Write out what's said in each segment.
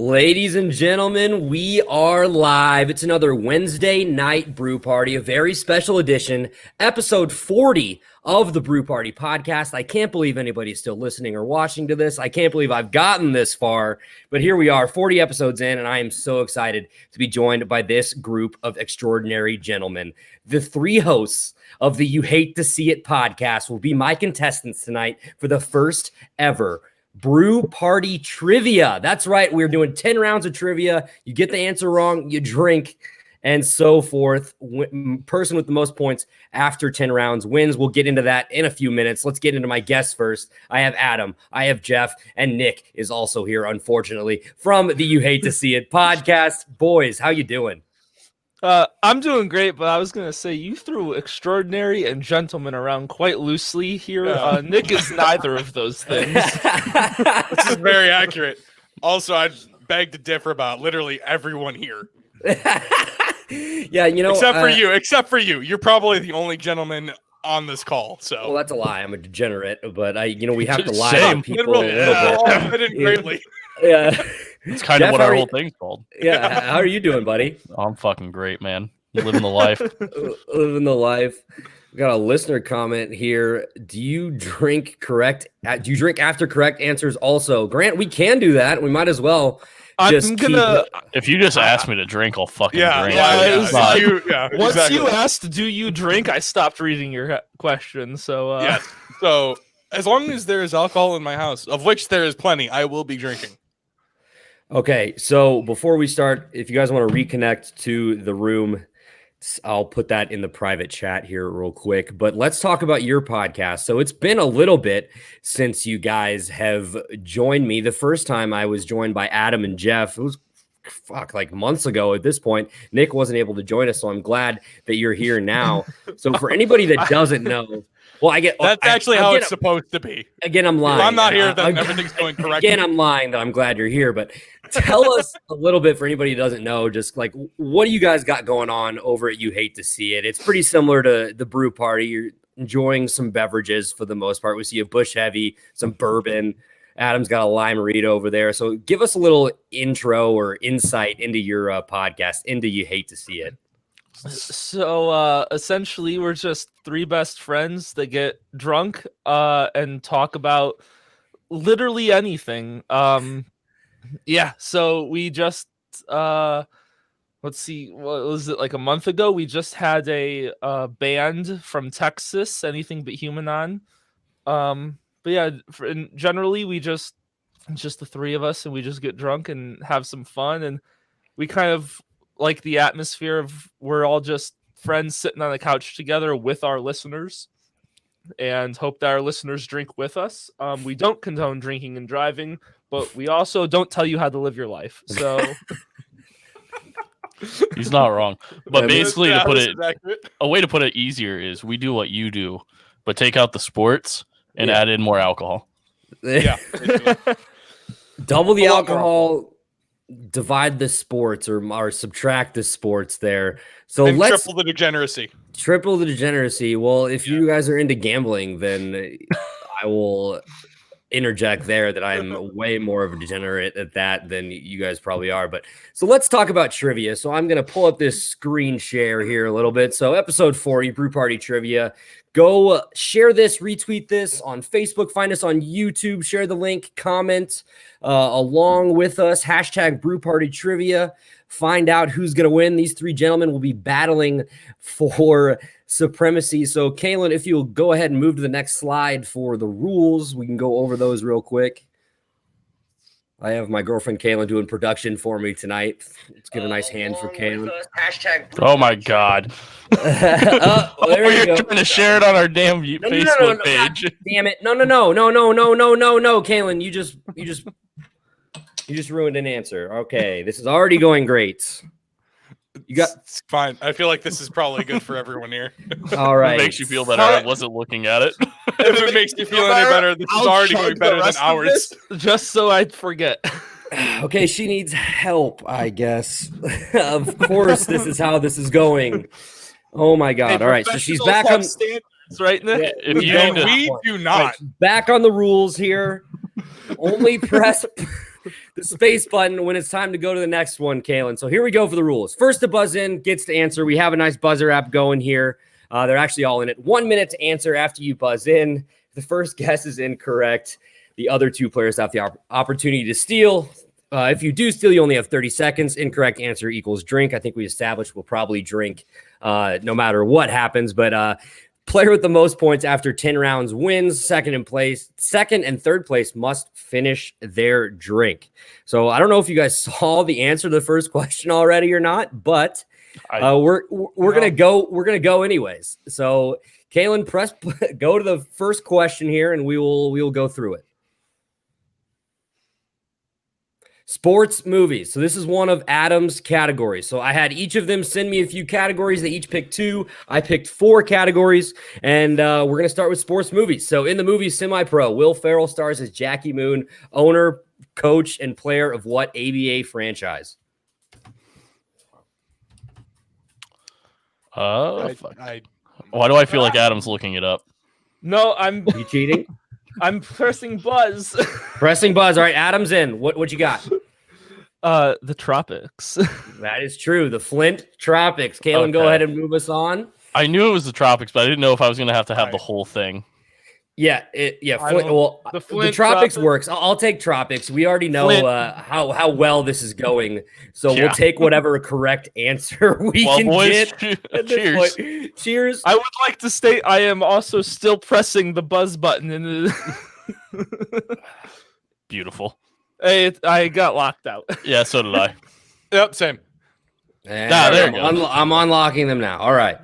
Ladies and gentlemen, we are live. It's another Wednesday night brew party, a very special edition, episode 40 of the Brew Party podcast. I can't believe anybody's still listening or watching to this. I can't believe I've gotten this far, but here we are, 40 episodes in, and I am so excited to be joined by this group of extraordinary gentlemen. The three hosts of the You Hate to See It podcast will be my contestants tonight for the first ever Brew Party Trivia. That's right. We're doing 10 rounds of trivia. You get the answer wrong, you drink, and so forth. Person with the most points after 10 rounds wins. We'll get into that in a few minutes. Let's get into my guests first. I have Adam, I have Jeff, and Nick is also here, unfortunately, from the You Hate to See It podcast. Boys, how you doing? I'm doing great, but I was going to say you threw extraordinary and gentleman around quite loosely here. Nick is neither of those things. This is very accurate. Also, I beg to differ about literally everyone here. Yeah, you know, except for you. You're probably the only gentleman on this call. So, well, that's a lie. I'm a degenerate, but we have to lie Same. to people a little bit. Greatly. Yeah. It's kind Jeff, of what our whole thing's called. Yeah, how are you doing, buddy? I'm fucking great, man. Living the life. Living the life. We got a listener comment here. Do you drink after correct answers also? Grant, we can do that. We might as well. If you just ask me to drink, I'll fucking drink. Once you asked, do you drink? I stopped reading your question. So yes. So as long as there is alcohol in my house, of which there is plenty, I will be drinking. Okay, so before we start, if you guys want to reconnect to the room, I'll put that in the private chat here real quick. But let's talk about your podcast. So it's been a little bit since you guys have joined me. The first time I was joined by Adam and Jeff, it was like months ago at this point. Nick wasn't able to join us, so I'm glad that you're here now. So for anybody that doesn't know, well, that's actually how it's supposed to be. Again, I'm lying. If I'm not here, then everything's going correctly. Again, I'm lying that I'm glad you're here, but tell us a little bit for anybody who doesn't know, just like what do you guys got going on over at You Hate to See It? It's pretty similar to the Brew Party. You're enjoying some beverages for the most part. We see a Bush Heavy, some bourbon. Adam's got a Lime-A-Rita over there. So give us a little intro or insight into your podcast, into You Hate to See It. So essentially, we're just three best friends that get drunk and talk about literally anything. Yeah, so we just let's see, what was it, like a month ago? We just had a band from Texas, Anything But Human on. But yeah, generally we it's just the three of us, and we just get drunk and have some fun, and we kind of like the atmosphere of we're all just friends sitting on the couch together with our listeners, and hope that our listeners drink with us. We don't condone drinking and driving, but we also don't tell you how to live your life. So he's not wrong. But basically, a way to put it easier is we do what you do, but take out the sports and add in more alcohol. Yeah. Double the alcohol, divide the sports, or subtract the sports there. So and let's triple the degeneracy. Triple the degeneracy. Well, if you guys are into gambling, then I will interject there that I'm way more of a degenerate at that than you guys probably are. But so let's talk about trivia. So I'm going to pull up this screen share here a little bit. So episode 40, Brew Party Trivia. Go share this, retweet this on Facebook, find us on YouTube, share the link, comment along with us, hashtag Brew Party Trivia. Find out who's going to win. These three gentlemen will be battling for supremacy. So, Kaylin, if you'll go ahead and move to the next slide for the rules, we can go over those real quick. I have my girlfriend Kaylin doing production for me tonight. Let's give a nice hand for Kaylin. Oh my God! Well, there you go. Trying to share it on our damn Facebook page. God damn it! No, Kaylin, you just ruined an answer. Okay, this is already going great. It's fine. I feel like this is probably good for everyone here. All right. If it makes you feel better. I wasn't looking at it. If it makes you feel any better, this is already going better than ours. Just so I'd forget. Okay, she needs help, I guess. Of course, this is how this is going. Oh my God! All right, so she's back on. Right, Nick? We do not. Right, back on the rules here. Only press the space button when it's time to go to the next one, Kalen. So here we go for the rules. First to buzz in gets to answer. We have a nice buzzer app going here. They're actually all in it. 1 minute to answer after you buzz in. The first guess is incorrect. The other two players have the opportunity to steal. If you do steal, you only have 30 seconds. Incorrect answer equals drink. I think we established we'll probably drink no matter what happens. But player with the most points after 10 rounds wins. Second and third place must finish their drink. So I don't know if you guys saw the answer to the first question already or not, but we're gonna go. We're gonna go anyways. So Kalen, go to the first question here, and we will go through it. Sports movies. So this is one of Adam's categories. So I had each of them send me a few categories. They each picked 2. I picked 4 categories, and we're going to start with sports movies. So in the movie Semi-Pro, Will Ferrell stars as Jackie Moon, owner, coach, and player of what ABA franchise? Why do I feel like Adam's looking it up? No, You cheating? I'm pressing buzz. Pressing buzz. All right, Adam's in. What you got? The tropics. That is true. The Flint Tropics. Kalen, Go ahead and move us on. I knew it was the tropics, but I didn't know if I was going to have the whole thing. Yeah, Flint, well, the tropics works. I'll take tropics. We already know how well this is going, so we'll take whatever correct answer we can get. Cheers! Cheers! I would like to state I am also still pressing the buzz button. Beautiful. Hey, I got locked out. Yeah, so did I. Yep, same. There you go. I'm unlocking them now. All right.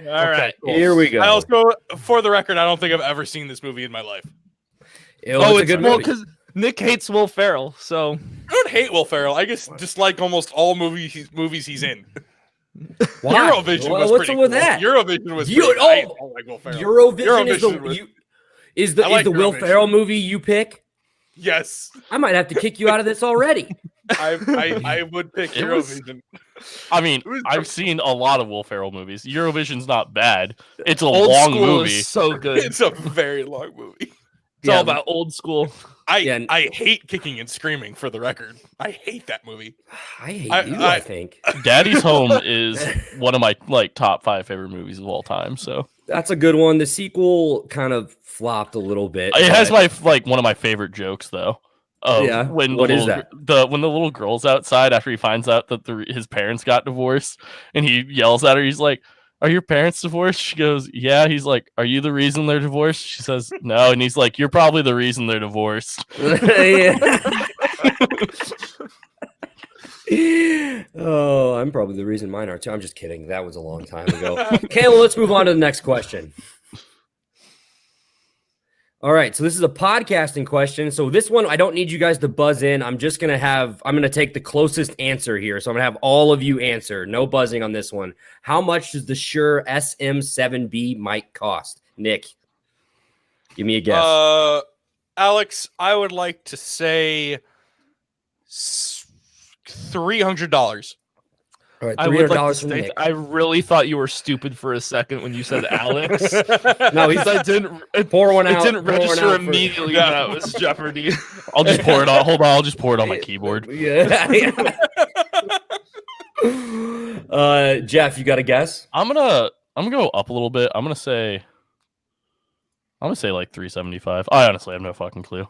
Cool. Here we go. I also, for the record, I don't think I've ever seen this movie in my life. It's a good movie. Because Nick hates Will Ferrell, so I don't hate Will Ferrell. I just like almost all movies he's in. Why? Eurovision was what's pretty up with cool. that? Eurovision was I don't like Will Ferrell. Eurovision is the Will Eurovision. Ferrell movie you pick? Yes. I might have to kick you out of this already. I would pick Eurovision. I mean, I've seen a lot of Will Ferrell movies. Eurovision's not bad. It's a Old long School movie. is so good. It's a very long movie. It's all about old school. I hate Kicking and Screaming, for the record. I hate that movie. I hate you, I think. Daddy's Home is one of my top 5 favorite movies of all time. So that's a good one. The sequel kind of flopped a little bit. It has one of my favorite jokes though. When what is that? When the little girl's outside after he finds out that his parents got divorced, and he yells at her, he's like, "Are your parents divorced?" She goes, "Yeah." He's like, "Are you the reason they're divorced?" She says, "No." And he's like, "You're probably the reason they're divorced." Oh, I'm probably the reason mine are too. I'm just kidding. That was a long time ago. Okay, well, let's move on to the next question. All right, so this is a podcasting question. So this one, I don't need you guys to buzz in. I'm going to take the closest answer here. So I'm going to have all of you answer. No buzzing on this one. How much does the Shure SM7B mic cost? Nick, give me a guess. Alex, I would like to say $300. All right, I would like to from state Nick. I really thought you were stupid for a second when you said Alex. No, I didn't. Pour one out. It didn't pour one register out immediately that was Jeopardy. I'll just pour it on. Hold on, I'll just pour it on my keyboard. Yeah. Jeff, you got a guess? I'm gonna go up a little bit. I'm gonna say like 375. I honestly have no fucking clue. I'm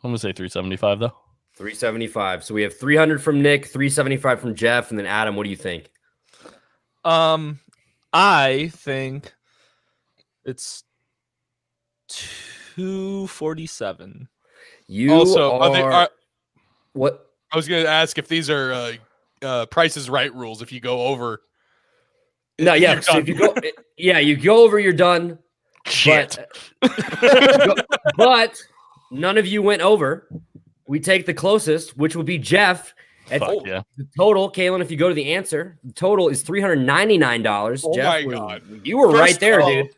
gonna say 375 though. 375. So we have 300 from Nick, 375 from Jeff, and then Adam, what do you think? I think it's 247. You also, what? I was going to ask if these are Price is Right rules. If you go over, No, yeah. So if you go, you go over, you're done. Shit. But none of you went over. We take the closest, which would be Jeff. Yeah. The total, Kalen, if you go to the answer, the total is $399. Oh Jeff, my God. You were right there, dude.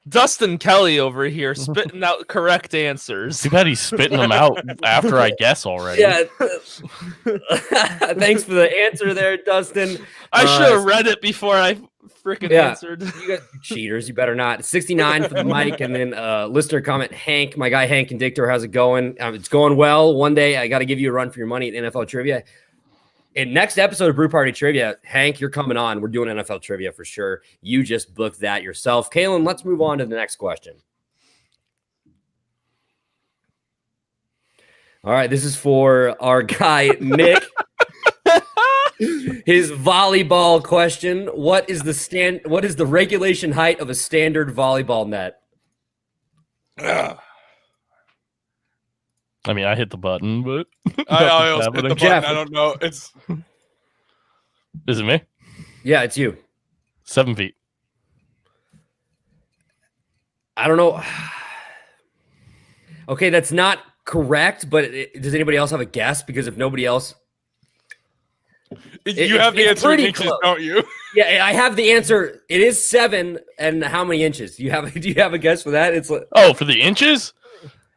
Dustin Kelly over here spitting out correct answers. Too bad he's spitting them out after I guess already. Yeah. Thanks for the answer there, Dustin. I should have read it before I freaking Yeah. answered. You guys cheaters, you better not. 69 for the mic, and then listener comment, Hank, my guy Hank in Dictor, how's it going? It's going well. One day I got to give you a run for your money at NFL Trivia. In next episode of Brew Party Trivia, Hank, you're coming on. We're doing NFL Trivia for sure. You just booked that yourself. Kalen, let's move on to the next question. All right, this is for our guy, Nick. His volleyball question: What is the regulation height of a standard volleyball net? I mean, I hit the button, but I also hit the button. Jeff. I don't know. Is it me? Yeah, it's you. 7 feet. I don't know. Okay, that's not correct, but does anybody else have a guess? Because if nobody else... you have the it's answer in pretty inches, close. don't you? Yeah, I have the answer. It is 7, and how many inches? Do you have a guess for that? It's like, Oh, for the inches?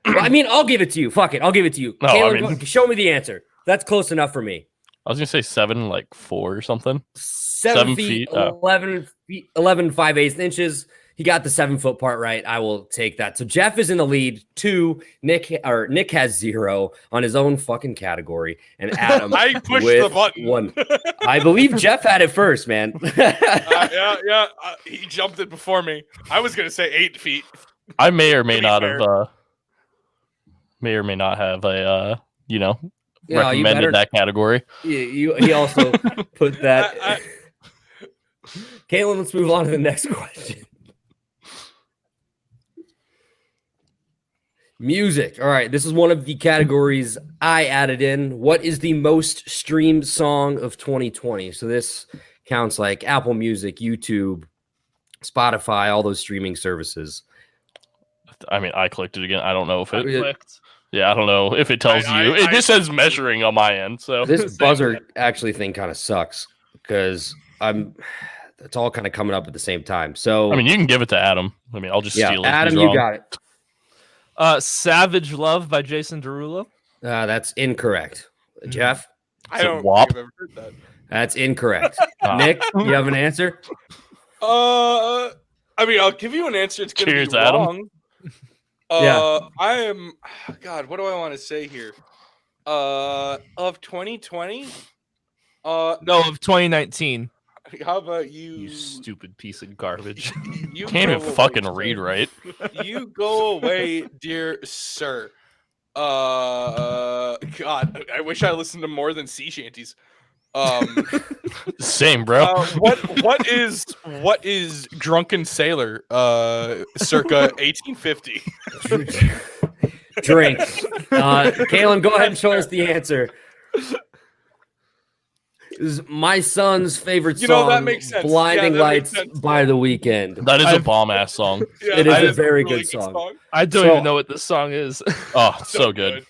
well, I mean, I'll give it to you. Fuck it, I'll give it to you. No, Taylor, I mean- show me the answer. That's close enough for me. I was gonna say 7, like 4 or something. 7 feet, feet, oh. 11 feet, 11 5/8 inches. He got the 7 foot part right. I will take that. So Jeff is in the lead. 2. Nick has 0 on his own fucking category, and Adam I pushed with the button. 1. I believe Jeff had it first, man. Yeah. He jumped it before me. I was gonna say 8 feet. I may or may To be not fair. have a You better- recommended that category. He also put that. Caitlin, let's move on to the next question. Music. All right, this is one of the categories I added in. What is the most streamed song of 2020? So this counts like Apple Music, YouTube, Spotify, all those streaming services. I mean, I clicked it again. I don't know if it. Clicked. Yeah, I don't know if it tells you. It just says measuring on my end. So This buzzer actually thing kind of sucks because it's all kind of coming up at the same time. So I mean, you can give it to Adam. I mean, I'll just steal it. if Adam, he's you wrong. got it. Savage Love by Jason Derulo. That's incorrect. Jeff, I it don't WAP? think I've ever heard that. that's incorrect. Nick, you have an answer? I mean, I'll give you an answer. It's gonna Cheers, be Adam. wrong. Yeah. I am. God, what do I want to say here? Of 2020. No, of 2019. How about you? You stupid piece of garbage. You Can't go even away, fucking sir. read right. You go away, dear sir. God, I wish I listened to more than sea shanties. Same, bro. What is Drunken Sailor? Circa 1850. Drink. Kaylin, go ahead and show us the answer. This is my son's favorite You song, know, that makes sense. Blinding Yeah, that makes Lights sense. by The Weeknd. That is a I've- bomb ass song. Yeah, It is that a very really good song. I don't So- even know what this song is. Oh, so good.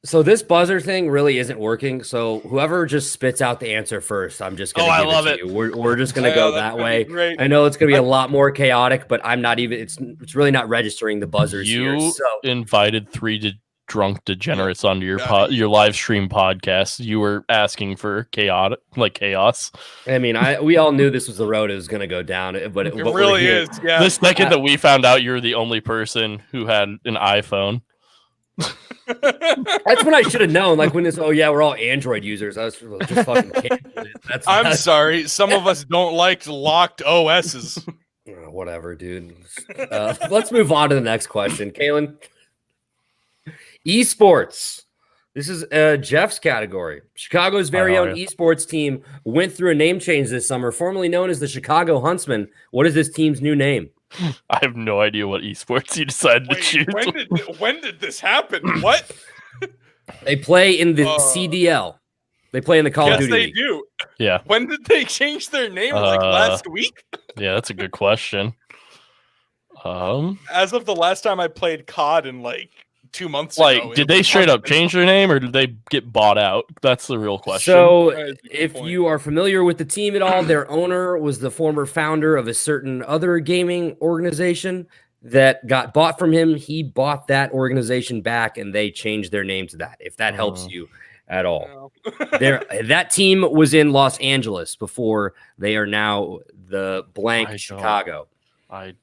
So this buzzer thing really isn't working. So whoever just spits out the answer first, I'm just going to Oh, I give love it it. to you. We're just going to go that's that gonna way. be great. I know it's going to be a lot more chaotic, but I'm not even. It's really not registering the buzzers here. You So invited 3 drunk degenerates onto your Yeah. your live stream podcast. You were asking for chaos. I mean, we all knew this was the road it was going to go down, but It we're really here. is. Yeah. The second that we found out you're the only person who had an iPhone. That's when I should have known. Like when this, oh yeah, we're all Android users. I was just fucking canceled it. I'm sorry. Some of us don't like locked OSs. Whatever, dude. Let's move on to the next question, Kaylin. Esports. This is Jeff's category. Chicago's very own esports team went through a name change this summer, formerly known as the Chicago Huntsmen. What is this team's new name? I have no idea what esports you decided to Wait, choose. when did this happen? What? They play in the CDL. They play in the Call of Yes, Duty they League. do. Yeah, When did they change their name? Like last week? yeah, that's a good question. As of the last time I played COD in like 2 months ago. Like, did they straight up change their name or did they get bought out? That's the real question. So, That is a good if point. you are familiar with the team at all, their owner was the former founder of a certain other gaming organization that got bought from him. He bought that organization back and they changed their name to that, if that helps you at all. No. That team was in Los Angeles before. They are now the blank I don't. Chicago? I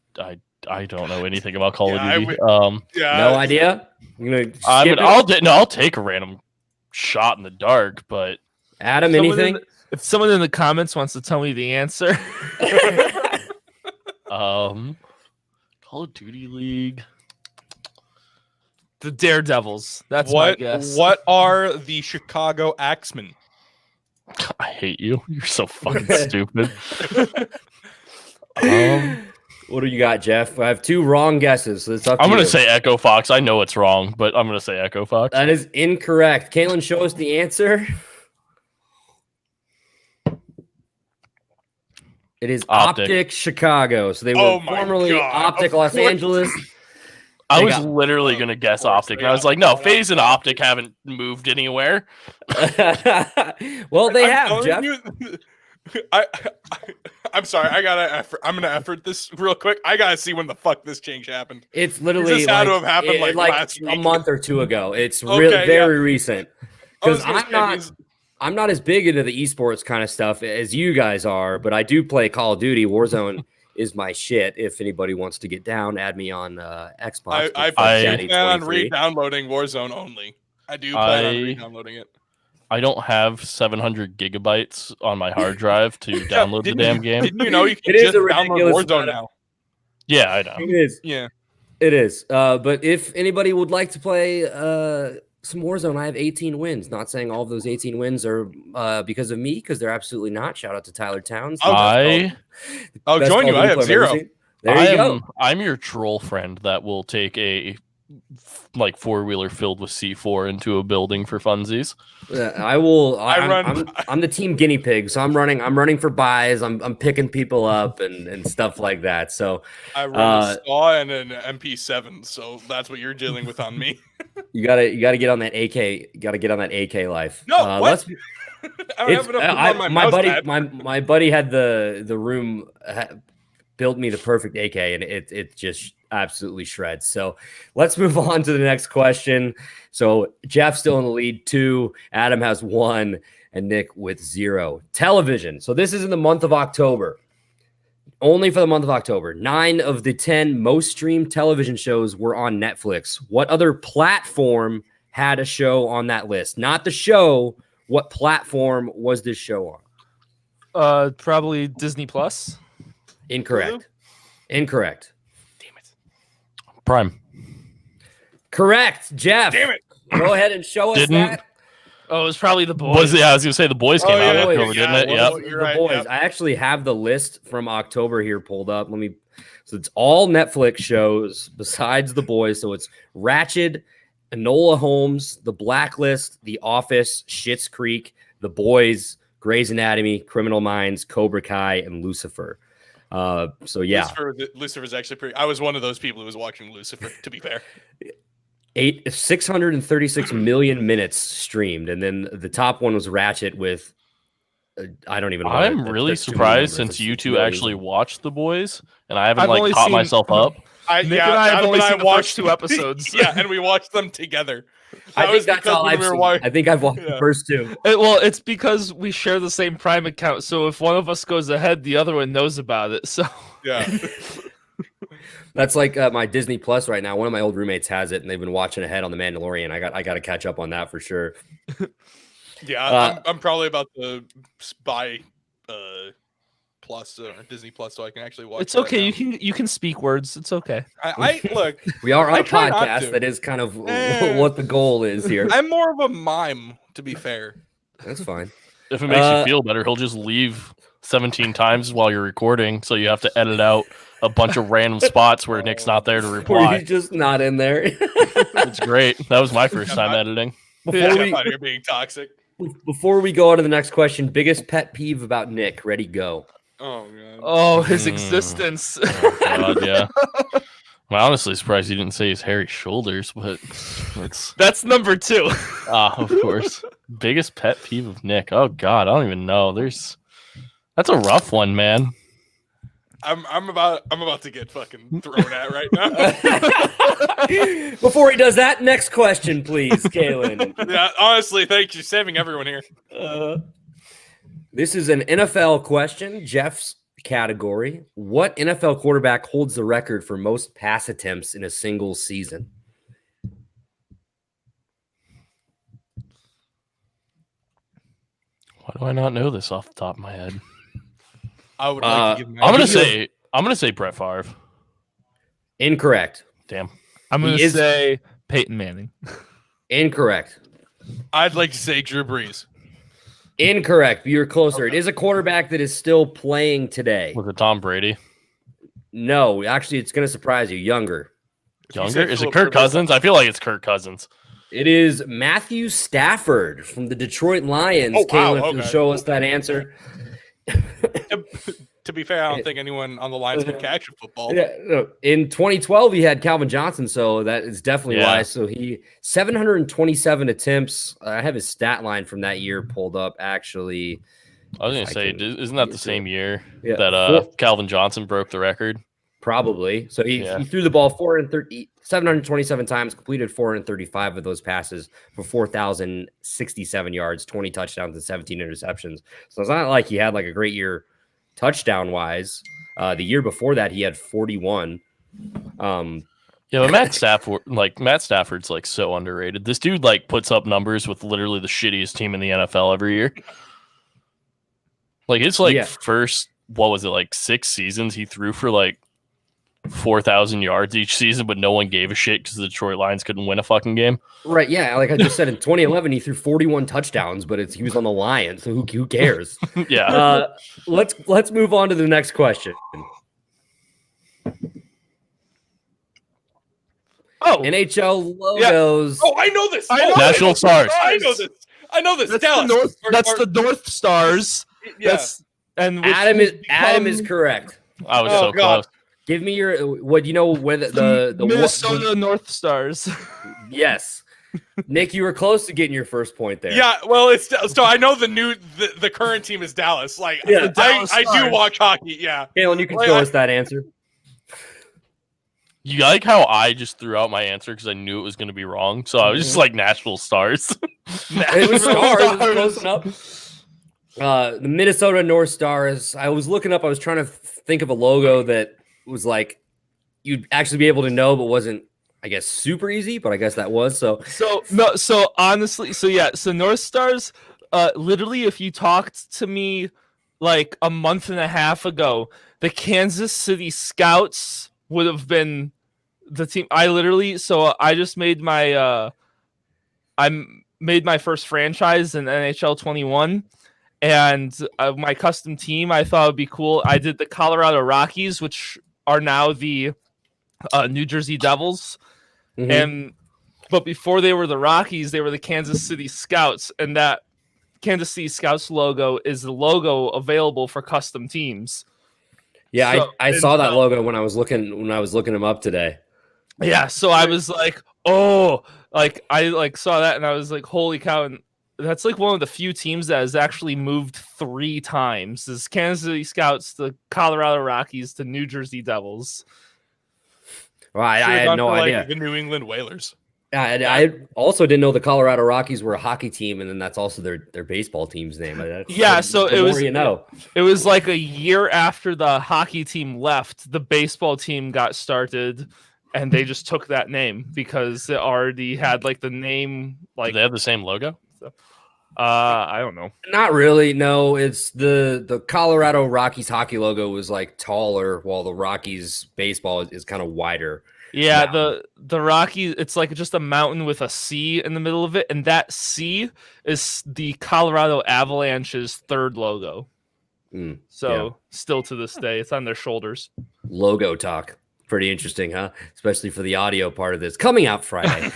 don't know anything about Call Yeah, of Duty. No idea. I'm gonna skip it. I'll take a random shot in the dark, but Adam, Someone anything? If someone in the comments wants to tell me the answer, Call of Duty League. the Daredevils. That's my guess. What are the Chicago Axemen? I hate you. You're so fucking stupid. What do you got, Jeff? I have 2 wrong guesses. So it's up to I'm gonna you. say Echo Fox. I know it's wrong, but I'm gonna say Echo Fox. That is incorrect. Caitlin, show us the answer. It is Optic Chicago. So they were Oh my formerly God, Optic of Los course. Angeles. I They was got- literally gonna guess course Optic, they and I was got- like, no, FaZe and Optic haven't moved anywhere. Well, they I'm have, telling Jeff. you, I'm sorry. I'm gonna effort this real quick. I gotta see when the fuck this change happened. It's literally This had to have happened, like, last a week. month or 2 ago. It's Okay, very recent. I was Because gonna say, I'm not as big into the esports kind of stuff as you guys are, but I do play Call of Duty. Warzone is my shit. If anybody wants to get down, add me on Xbox. I Daddy plan on 23. re-downloading Warzone only. I do plan on re-downloading it. I don't have 700 gigabytes on my hard drive to download the damn game. Didn't you know you can It is just a download ridiculous Warzone amount now? Yeah, I know. It is. Yeah. It is. But if anybody would like to play some Warzone, I have 18 wins. Not saying all of those 18 wins are because of me, because they're absolutely not. Shout out to Tyler Towns. I'll Best join you. Call of Duty I have player I've 0. ever seen. There you go. I'm your troll friend that will take a like 4-wheeler filled with C4 into a building for funsies. I will. run- I'm the team guinea pig, so I'm running for buys. I'm picking people up and stuff like that. So I run a SAW and an MP7, so that's what you're dealing with on me. you gotta get on that AK. You gotta get on that AK life. No, what? let's- I don't have enough room on my my mouse buddy, pad. my buddy had the room built me the perfect AK, and it just absolutely shreds. So let's move on to the next question. So Jeff's still in the lead 2, Adam has 1, and Nick with 0. Television. So this is in the month of October. Only for the month of October. 9 of the 10 most streamed television shows were on Netflix. What other platform had a show on that list? Not the show. What platform was this show on? Probably Disney Plus. Incorrect. Incorrect. Damn it. Prime. Correct. Jeff. Damn it. Go ahead and show us Didn't- that. Oh, it was probably the boys. Was it? I was gonna say the boys came Oh, out yeah, in Boys. October, didn't it? yeah, Yep. well, you're The right, boys. yep. I actually have the list from October here pulled up. So it's all Netflix shows besides The Boys. So it's Ratched, Enola Holmes, The Blacklist, The Office, Schitt's Creek, The Boys, Grey's Anatomy, Criminal Minds, Cobra Kai, and Lucifer. So yeah, Lucifer's actually pretty. I was one of those people who was watching Lucifer, to be fair. 636 million minutes streamed, and then the top one was Ratchet with I don't even know. I'm really That's too many surprised numbers. since It's you two millions. actually watched The Boys, and I haven't I've only like caught seen- myself up. Nick and I have only seen the first 2 episodes. Yeah, and we watched them together. I That think was that's because all when I've we were seen. wa- I think I've watched the Yeah. first 2. It's because we share the same Prime account. So if one of us goes ahead, the other one knows about it. So Yeah. That's like my Disney Plus right now. One of my old roommates has it, and they've been watching ahead on The Mandalorian. I got to catch up on that for sure. Yeah, I'm probably about to buy Plus Disney Plus so I can actually watch. it's that okay. now. You can speak words. It's okay. I look. We are on I a try not podcast to. that is kind of Eh. what the goal is here. I'm more of a mime, to be fair. That's fine. If it makes you feel better, he'll just leave 17 times while you're recording, so you have to edit out a bunch of random spots where Nick's not there to Were reply. you just not in there? It's great. That was my first time editing. Before Yeah, we out here being toxic. before we go on to the next question, biggest pet peeve about Nick. Ready, go. Oh god. Oh, his Mm. existence. Oh, God, yeah. I'm honestly surprised you didn't say his hairy shoulders, but it's That's number 2. of course. Biggest pet peeve of Nick. Oh God, I don't even know. That's a rough one, man. I'm about to get fucking thrown at right now. Before he does that, next question, please, Kaylin. Yeah, honestly, thank you, saving everyone here. This is an NFL question. Jeff's category. What NFL quarterback holds the record for most pass attempts in a single season? Why do I not know this off the top of my head? I would like to give I'm gonna say Brett Favre. Incorrect. Damn. I'm going to say Peyton Manning. Incorrect. I'd like to say Drew Brees. Incorrect. You're closer. It is a quarterback that is still playing today. Was it Tom Brady? No, actually, it's going to surprise you. Younger. Younger? Is it Kirk Cousins? I feel like it's Kirk Cousins. It is Matthew Stafford from the Detroit Lions. Oh, wow, Caleb will show us that answer. To be fair, I don't think anyone on the Lions can catch a football. Yeah, no. In 2012, he had Calvin Johnson, so that is definitely why. So he 727 attempts. I have his stat line from that year pulled up. Actually, I was going to say, isn't that the same year Yeah. that Calvin Johnson broke the record? Probably. So he threw the ball 727 times, completed 435 of those passes for 4,067 yards, 20 touchdowns, and 17 interceptions. So it's not like he had like a great year touchdown wise. The year before that, he had 41. But Matt Stafford's like so underrated. This dude like puts up numbers with literally the shittiest team in the NFL every year. Like it's like first, what was it, like 6 seasons he threw for like 4,000 yards each season, but no one gave a shit because the Detroit Lions couldn't win a fucking game. Right? Yeah, like I just said, in 2011 he threw 41 touchdowns, but he was on the Lions, so who cares? Yeah. Let's move on to the next question. NHL logos. Oh, I know this. National Stars. I know this. That's the North Stars. Yeah. Adam is correct. I was so close. Give me your what you know where the Minnesota North Stars. Yes, Nick, you were close to getting your first point there. Yeah, well, it's so I know the current team is Dallas. Like, I do watch hockey. Yeah, Kalen, you can show us that answer. You like how I just threw out my answer because I knew it was going to be wrong, so I was just like Nashville Stars. It was Stars. It was close enough. The Minnesota North Stars. I was looking up. I was trying to think of a logo that was like you'd actually be able to know, but wasn't, I guess, super easy. But I guess that was so. So honestly, so North Stars. Literally, if you talked to me like a month and a half ago, the Kansas City Scouts would have been the team. I just made my first franchise in NHL 21. And my custom team, I thought would be cool. I did the Colorado Rockies, which are now the New Jersey Devils. Mm-hmm. But before they were the Rockies, they were the Kansas City Scouts. And that Kansas City Scouts logo is the logo available for custom teams. Yeah, I saw that logo when I was looking them up today. Yeah, so I was like, oh, like I like saw that and I was like, holy cow. And that's like one of the few teams that has actually moved 3 times. This Kansas City Scouts, the Colorado Rockies, the New Jersey Devils. Well, I had no idea. The New England Whalers. I also didn't know the Colorado Rockies were a hockey team, and then that's also their baseball team's name. So it was. It was like a year after the hockey team left, the baseball team got started, and they just took that name because it already had like the name. Like do they have the same logo? I don't know. Not really. No, it's the Colorado Rockies hockey logo was like taller, while the Rockies baseball is kind of wider. Yeah, the Rockies, it's like just a mountain with a C in the middle of it, and that C is the Colorado Avalanche's 3rd logo. Still to this day, it's on their shoulders. Logo talk. Pretty interesting, huh? Especially for the audio part of this coming out Friday.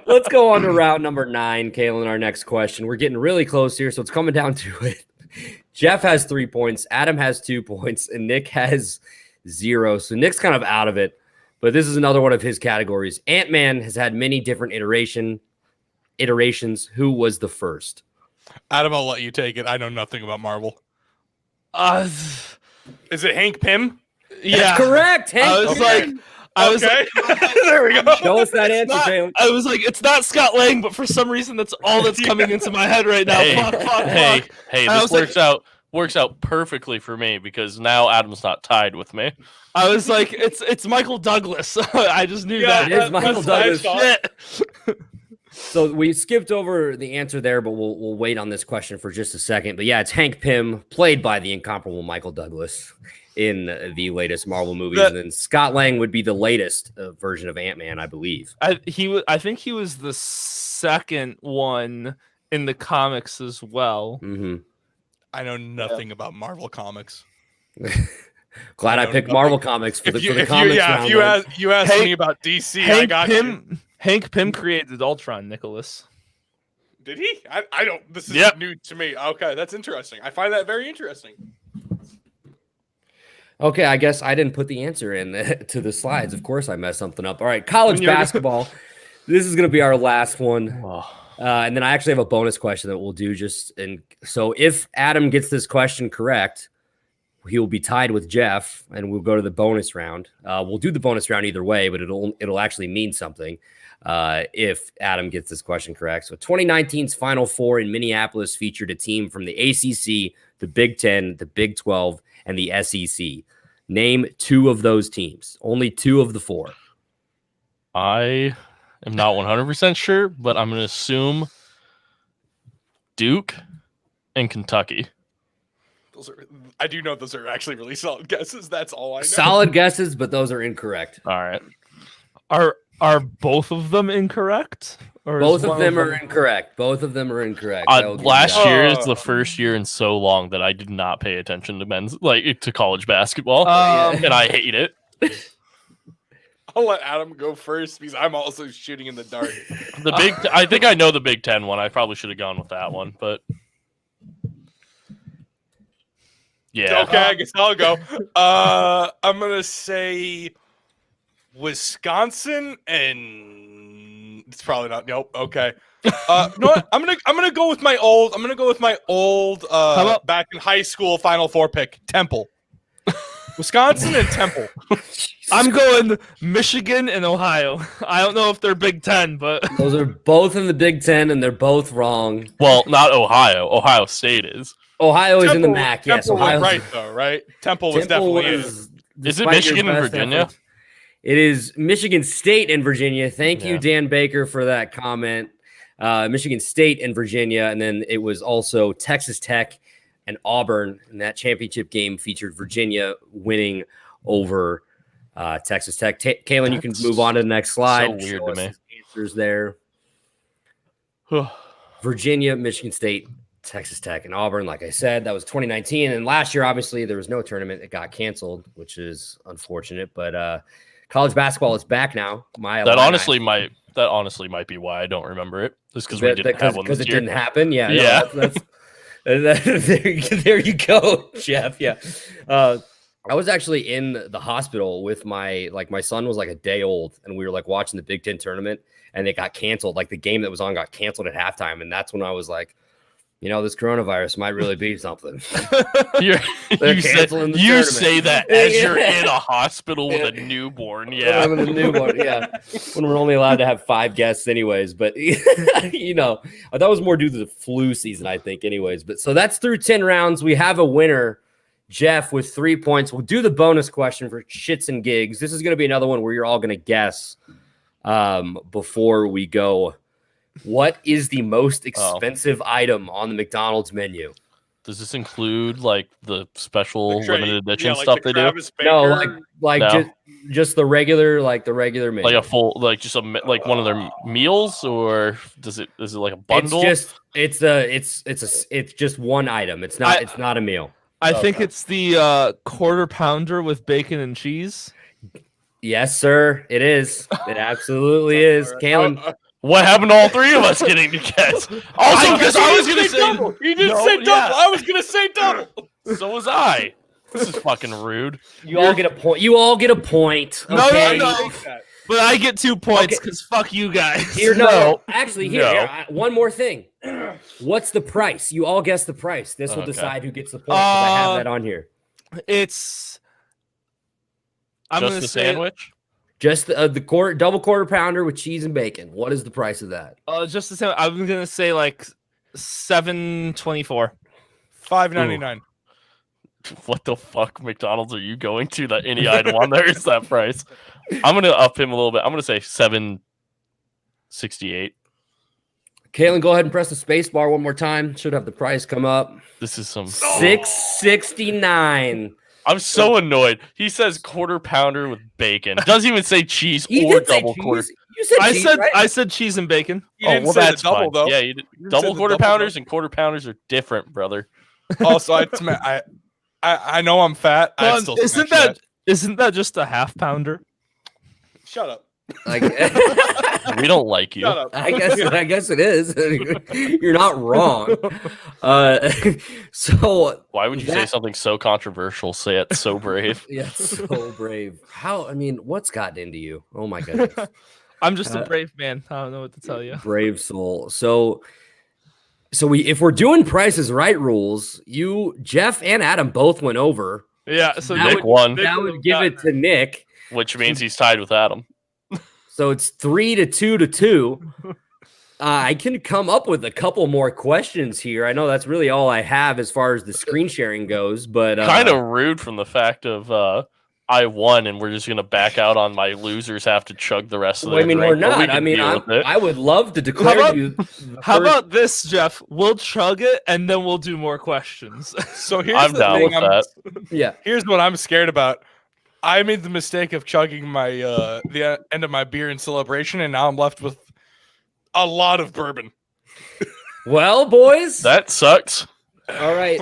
Let's go on to route number 9, Kalen. Our next question. We're getting really close here, so it's coming down to it. Jeff has 3 points, Adam has 2 points, and Nick has 0. So Nick's kind of out of it, but this is another one of his categories. Ant-Man has had many different iterations. Who was the first? Adam, I'll let you take it. I know nothing about Marvel. Is it Hank Pym? Yeah, that's correct. Hank. I was like, there we go. Show us that answer, Jalen. I was like, it's not Scott Lang, but for some reason, that's all that's coming into my head right now. Hey, this works out. works out perfectly for me because now Adam's not tied with me. I was like, it's Michael Douglas. I just knew Yeah, that. It is Michael Douglas. Shit. So we skipped over the answer there, but we'll wait on this question for just a second. But yeah, it's Hank Pym, played by the incomparable Michael Douglas in the latest Marvel movies. And then Scott Lang would be the latest version of Ant-Man, I believe. I think he was the second one in the comics as well. Mm-hmm. I know nothing about Marvel comics. Glad I picked Marvel comics for the comics round. If you ask me about DC, I got you. Hank Pym created Ultron, Nicholas. Did he? I don't. This is new to me. Okay, that's interesting. I find that very interesting. Okay, I guess I didn't put the answer in to the slides. Of course, I messed something up. All right, college basketball. This is going to be our last one. And then I actually have a bonus question that we'll do so if Adam gets this question correct, he will be tied with Jeff, and we'll go to the bonus round. We'll do the bonus round either way, but it'll actually mean something if Adam gets this question correct. So 2019's Final Four in Minneapolis featured a team from the ACC, the Big Ten, the Big 12, and the SEC. Name two of those teams. Only two of the four. I am not 100% sure, but I'm going to assume Duke and Kentucky. I do know those are actually really solid guesses. That's all I know. Solid guesses, but those are incorrect. All right. Are both of them incorrect? Or both of them are incorrect. Both of them are incorrect. Last year is the first year in so long that I did not pay attention to to college basketball, and I hate it. I'll let Adam go first because I'm also shooting in the dark. I think I know the Big Ten one. I probably should have gone with that one, but yeah. Okay, I guess I'll go. I'm gonna say Wisconsin, and it's probably not. Nope. Okay. You know what? I'm gonna go with my old. I'm gonna go with my old. Back in high school, Final Four pick, Temple. Wisconsin and Temple. I'm going Michigan and Ohio. I don't know if they're Big Ten, but those are both in the Big Ten, and they're both wrong. Well, not Ohio. Ohio State is. Ohio is in the MAC. Yes, Ohio was right though, right? Temple was definitely in. Is it Michigan and Virginia? Efforts, it is Michigan State and Virginia. Thank you, Dan Baker, for that comment. Michigan State and Virginia, and then it was also Texas Tech and Auburn, and that championship game featured Virginia winning over Texas Tech. Kalen, you can move on to the next slide. So weird to me. Answers there. Virginia, Michigan State, Texas Tech, and Auburn. Like I said, that was 2019. And last year, obviously, there was no tournament. It got canceled, which is unfortunate. But college basketball is back now. That honestly might be why I don't remember it. Just because we didn't have one this year. Because it didn't happen. Yeah. Yeah. No, there you go, Jeff. Yeah. I was actually in the hospital with my son was like a day old, and we were like watching the Big Ten tournament, and it got canceled. Like the game that was on got canceled at halftime. And that's when I was like, this coronavirus might really be something. you say that as you're in a hospital with a newborn. Yeah. With a newborn, yeah. When we're only allowed to have 5 guests anyways. But, that was more due to the flu season, I think, anyways. But so that's through 10 rounds. We have a winner, Jeff, with 3 points. We'll do the bonus question for shits and gigs. This is going to be another one where you're all going to guess before we go. What is the most expensive item on the McDonald's menu? Does this include like the special limited edition stuff they do? No, just the regular menu. Like a full, like one of their meals, or is it like a bundle? It's just one item. It's not a meal. I think it's the quarter pounder with bacon and cheese. Yes, sir. It is. It absolutely is. Kalen. What happened to all three of us getting to guess? Also, because I was going to say double. You didn't say double. Yeah. I was going to say double. So was I. This is fucking rude. You all get a point. Okay? No. But I get 2 points because fuck you guys. Here, one more thing. What's the price? You all guess the price. This will decide who gets the point. I have that on here. It's. I'm going to say sandwich. Just the double quarter pounder with cheese and bacon. What is the price of that? Just the same. I'm gonna say like $7.24. $5.99. what the fuck McDonald's are you going to that any item on there is that price? I'm gonna up him a little bit. I'm gonna say $7.68. Kalen, go ahead and press the space bar one more time. Should have the price come up. This is some $6.69. I'm so annoyed. He says quarter pounder with bacon. Doesn't even say cheese He or did say double cheese. quarter. You said cheese, right? I said cheese and bacon. You didn't say that's the double fine. though. Yeah, You didn't say double the quarter double, pounders though. and quarter pounders are different, brother. Also, I know I'm fat. I still Isn't that just a half pounder? Shut up. Like, We don't like you. Shut up. I guess it is. You're not wrong. So Why would you say something so controversial? Say it so brave. yeah, so brave. What's gotten into you? Oh my goodness. I'm just a brave man. I don't know what to tell you. Brave soul. So if we're doing Price is Right rules, Jeff and Adam both went over. Yeah. So Nick won, That would give it to Nick. which means he's tied with Adam. So it's 3-2. I can come up with a couple more questions here. I know that's really all I have as far as the screen sharing goes, but Kind of rude from the fact of I won and we're just gonna back out on my losers have to chug the rest of the I mean, we're drink, but we not. can deal with it. I would love to declare you. How about this, Jeff? We'll chug it and then we'll do more questions. So here's I'm the down thing. with that. Yeah. Here's what I'm scared about. I made the mistake of chugging my the end of my beer in celebration, and now I'm left with a lot of bourbon. Well, boys. That sucks. All right.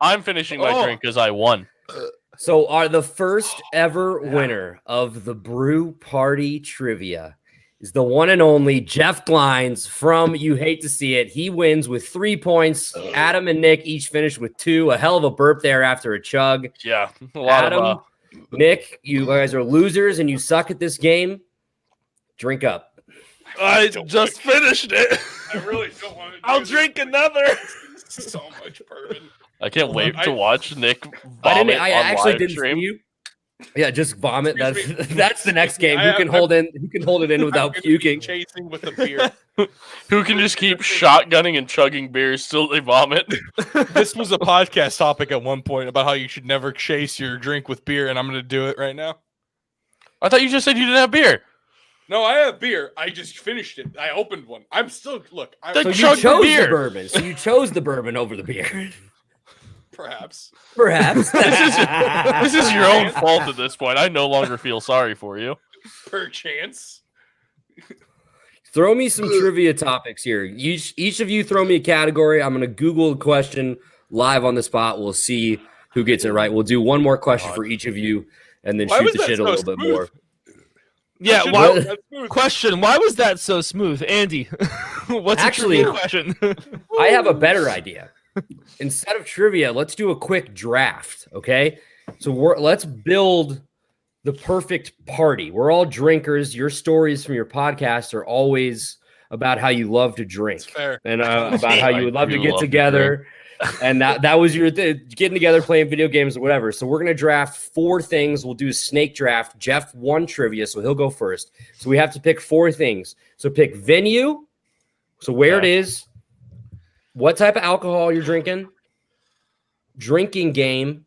I'm finishing my drink because I won. So are the first ever winner of the Brew Party Trivia is the one and only Jeff Glines from You Hate to See It. He wins with 3 points. Adam and Nick each finished with 2. A hell of a burp there after a chug. Yeah, a lot Adam, Nick, you guys are losers and you suck at this game. Drink up. I just finished it. I really don't want to. I'll drink another. So much bourbon. I can't wait to watch Nick vomit I on actually live didn't stream. see you. Yeah, just vomit. Excuse me. That's the next game. Who can hold it in without puking? Chasing with a beer. Who can just keep shotgunning and chugging beers till they vomit? This was a podcast topic at one point about how you should never chase your drink with beer, and I'm going to do it right now. I thought you just said you didn't have beer. No, I have beer. I just finished it. I opened one. I'm still look. Then So you chug the chose the beer. bourbon. So you chose the bourbon over the beer. Perhaps. Perhaps. This is your own fault at this point. I no longer feel sorry for you. Perchance. Throw me some trivia topics here. Each of you throw me a category. I'm going to Google the question live on the spot. We'll see who gets it right. We'll do one more question for each of you and then Why shoot was the that shit a so little bit smooth? more. Yeah. That Why, shouldn't be that smooth. question: why was that so smooth, Andy? What's Actually- the question? I have a better idea. Instead of trivia, let's do a quick draft, okay? So let's build the perfect party. We're all drinkers. Your stories from your podcast are always about how you love to drink It's fair. and about how you would love to do get love to together. And that was your getting together, playing video games or whatever. So we're going to draft 4 things. We'll do a snake draft. Jeff won trivia, so he'll go first. So we have to pick 4 things. So pick venue, so where it is, what type of alcohol you're drinking, drinking game,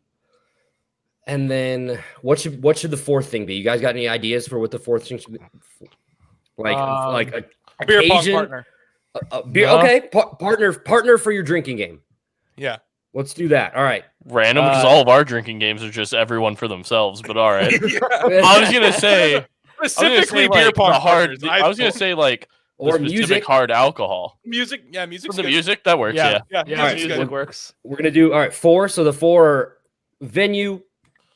and then what should the 4th thing be? You guys got any ideas for what the 4th thing should be? Like a Beer pong occasion? partner. Beer, No. okay, partner for your drinking game. Yeah. Let's do that. All right. Random, because all of our drinking games are just everyone for themselves. But all right, I was gonna say Specifically like, beer pong the hard. partners. I was gonna say like the Or specific music. hard alcohol. music. Yeah, music. The music that works. Yeah. Yeah, Yeah, music's music good. works. We're gonna do all right. 4. So the 4 are venue,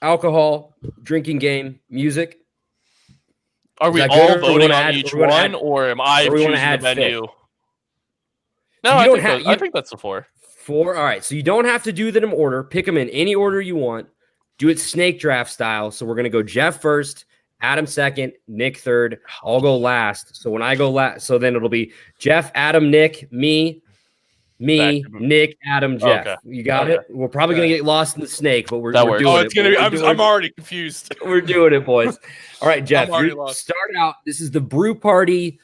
alcohol, drinking game, music. Are Is we that all good, or we voting wanna on add- each or we wanna one, add- or am I or we wanna choosing the add fifth? venue? So No, you I don't think, have- I think that's the 4. 4. All right. So you don't have to do them in order. Pick them in any order you want. Do it snake draft style. So we're gonna go Jeff first, Adam second, Nick third. I'll go last. So when I go last, so then it'll be Jeff, Adam, Nick, me, Back to- Nick, Adam, Jeff. Okay. You got Okay. it. We're probably gonna get lost in the snake, but we're That we're works. doing Oh, it. it's gonna be. We're doing I'm it. already confused. We're doing it, boys. All right, Jeff. already You lost. start out. This is the Brew Party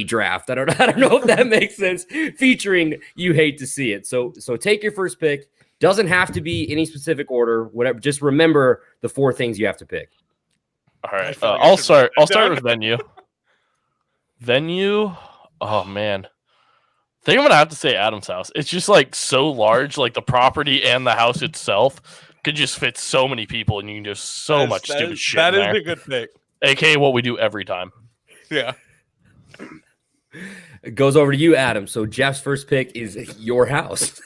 draft. I don't know if that makes sense. Featuring You Hate to See It. So take your first pick. Doesn't have to be any specific order. Whatever. Just remember the 4 things you have to pick. All right. I'll start with venue. Venue. Oh man. I think I'm gonna have to say Adam's house. It's just like so large, like the property and the house itself could just fit so many people, and you can do so much stupid shit. That in is there. a good pick. AKA what we do every time. Yeah. It goes over to you, Adam. So Jeff's first pick is your house.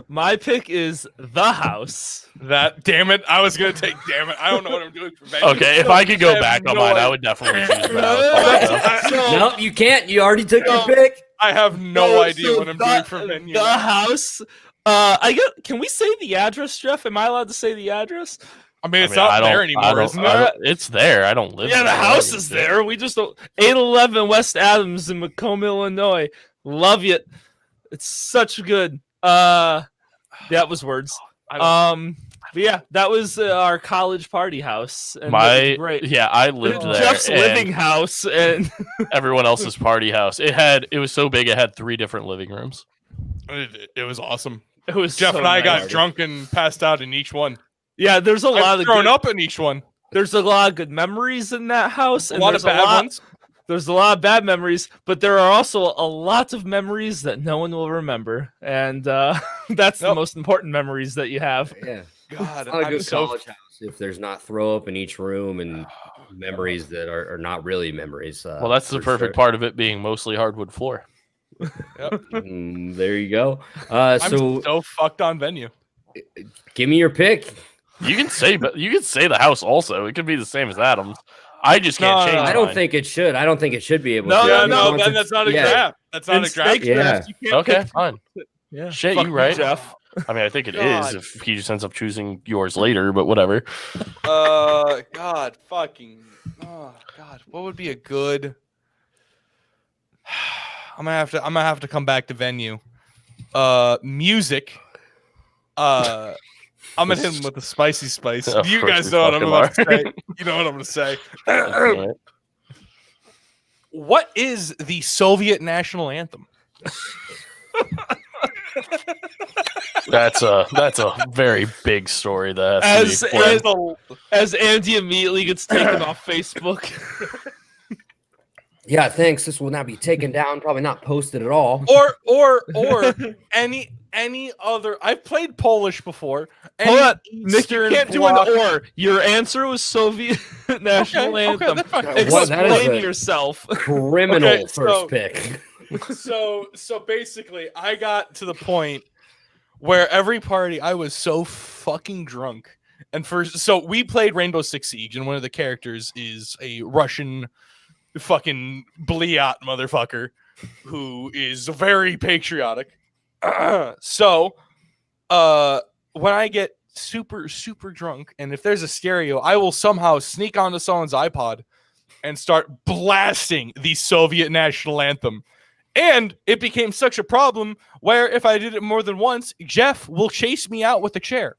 My pick is the house. Damn it. I was going to take damn it. I don't know what I'm doing for venue. Okay, if I could go back on mine, I would definitely choose the house. No, you can't. You already took your pick. I have no idea what I'm doing for venue. The house. Can we say the address, Jeff? Am I allowed to say the address? I mean, it's not there anymore, isn't it? It's there. I don't live there. Yeah, the house is there. We just don't. 811 West Adams in Macomb, Illinois. Love it. It's such good. That was words. But yeah, that was our college party house. And great. Yeah, I lived there. Jeff's living house and everyone else's party house. It was so big. It had 3 different living rooms. It was awesome. It was Jeff so and I nice. got drunk and passed out in each one. Yeah, there's a lot of thrown up in each one. There's a lot of good memories in that house, and a lot of bad ones. There's a lot of bad memories, but there are also a lot of memories that no one will remember, and that's the most important memories that you have. Yeah, God, it's not a good college house if there's not throw up in each room and memories that are not really memories. Well, that's the perfect part of it being mostly hardwood floor. Yep. There you go. I'm so fucked on venue. Give me your pick. You can say the house also. It could be the same as Adam's. I just can't change. I don't think it should. I don't think it should be able to. No, then that's not a draft. That's not a draft. Yeah. Okay, fine. Yeah. Shit, you right, Jeff. I mean, I think it is if he just ends up choosing yours later, but whatever. God, what would be a good? I'm gonna have to come back to venue. Music. I'm gonna hit him with the spicy spice. You guys know what I'm about to say. You know what I'm gonna say. What is the Soviet national anthem? That's a very big story that has to be explained. As Andy immediately gets taken off Facebook. Yeah, thanks. This will now be taken down, probably not posted at all. Or any other. I've played Polish before. Hold on, Nick, you can't do an or. Your answer was Soviet national anthem. Explain yourself. Criminal first pick. So basically, I got to the point where every party I was so fucking drunk, and so we played Rainbow Six Siege, and one of the characters is a Russian fucking Bliat motherfucker who is very patriotic. So when I get super drunk, and if there's a stereo, I will somehow sneak onto someone's iPod and start blasting the Soviet national anthem. And it became such a problem where if I did it more than once, Jeff will chase me out with a chair.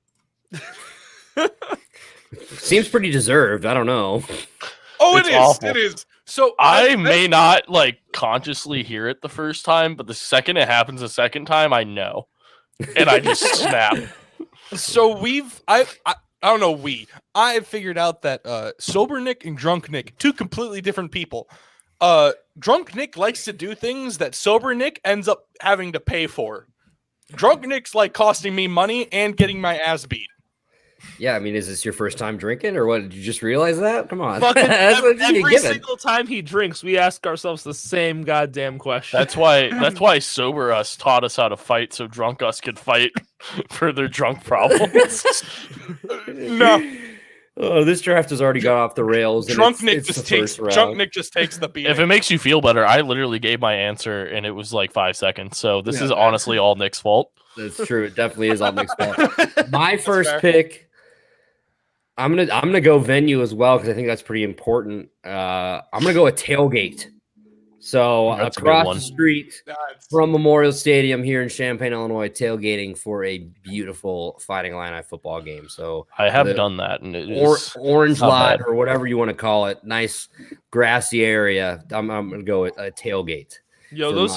Seems pretty deserved. I don't know. Oh, it is. Awful. It is. So I may not consciously hear it the first time, but the second it happens the second time, I know, and I just snap. So I don't know. I've figured out that sober Nick and drunk Nick, 2 completely different people. Drunk Nick likes to do things that sober Nick ends up having to pay for. Drunk Nick's like costing me money and getting my ass beat. Yeah, I mean, is this your first time drinking, or what? Did you just realize that? Come on. Every single time he drinks, we ask ourselves the same goddamn question. That's why sober us taught us how to fight, so drunk us could fight for their drunk problems. No. Oh, this draft has already got off the rails. Drunk Nick just takes the beat. If it makes you feel better, I literally gave my answer, and it was like 5 seconds. So this is honestly all Nick's fault. That's true. It definitely is all Nick's fault. My first pick. I'm gonna go venue as well because I think that's pretty important. I'm gonna go with tailgate. So That's across the street from Memorial Stadium here in Champaign, Illinois, tailgating for a beautiful Fighting Illini football game. So I have done that, and it is orange lot or whatever you want to call it. Nice grassy area. I'm gonna go with a tailgate. Yo,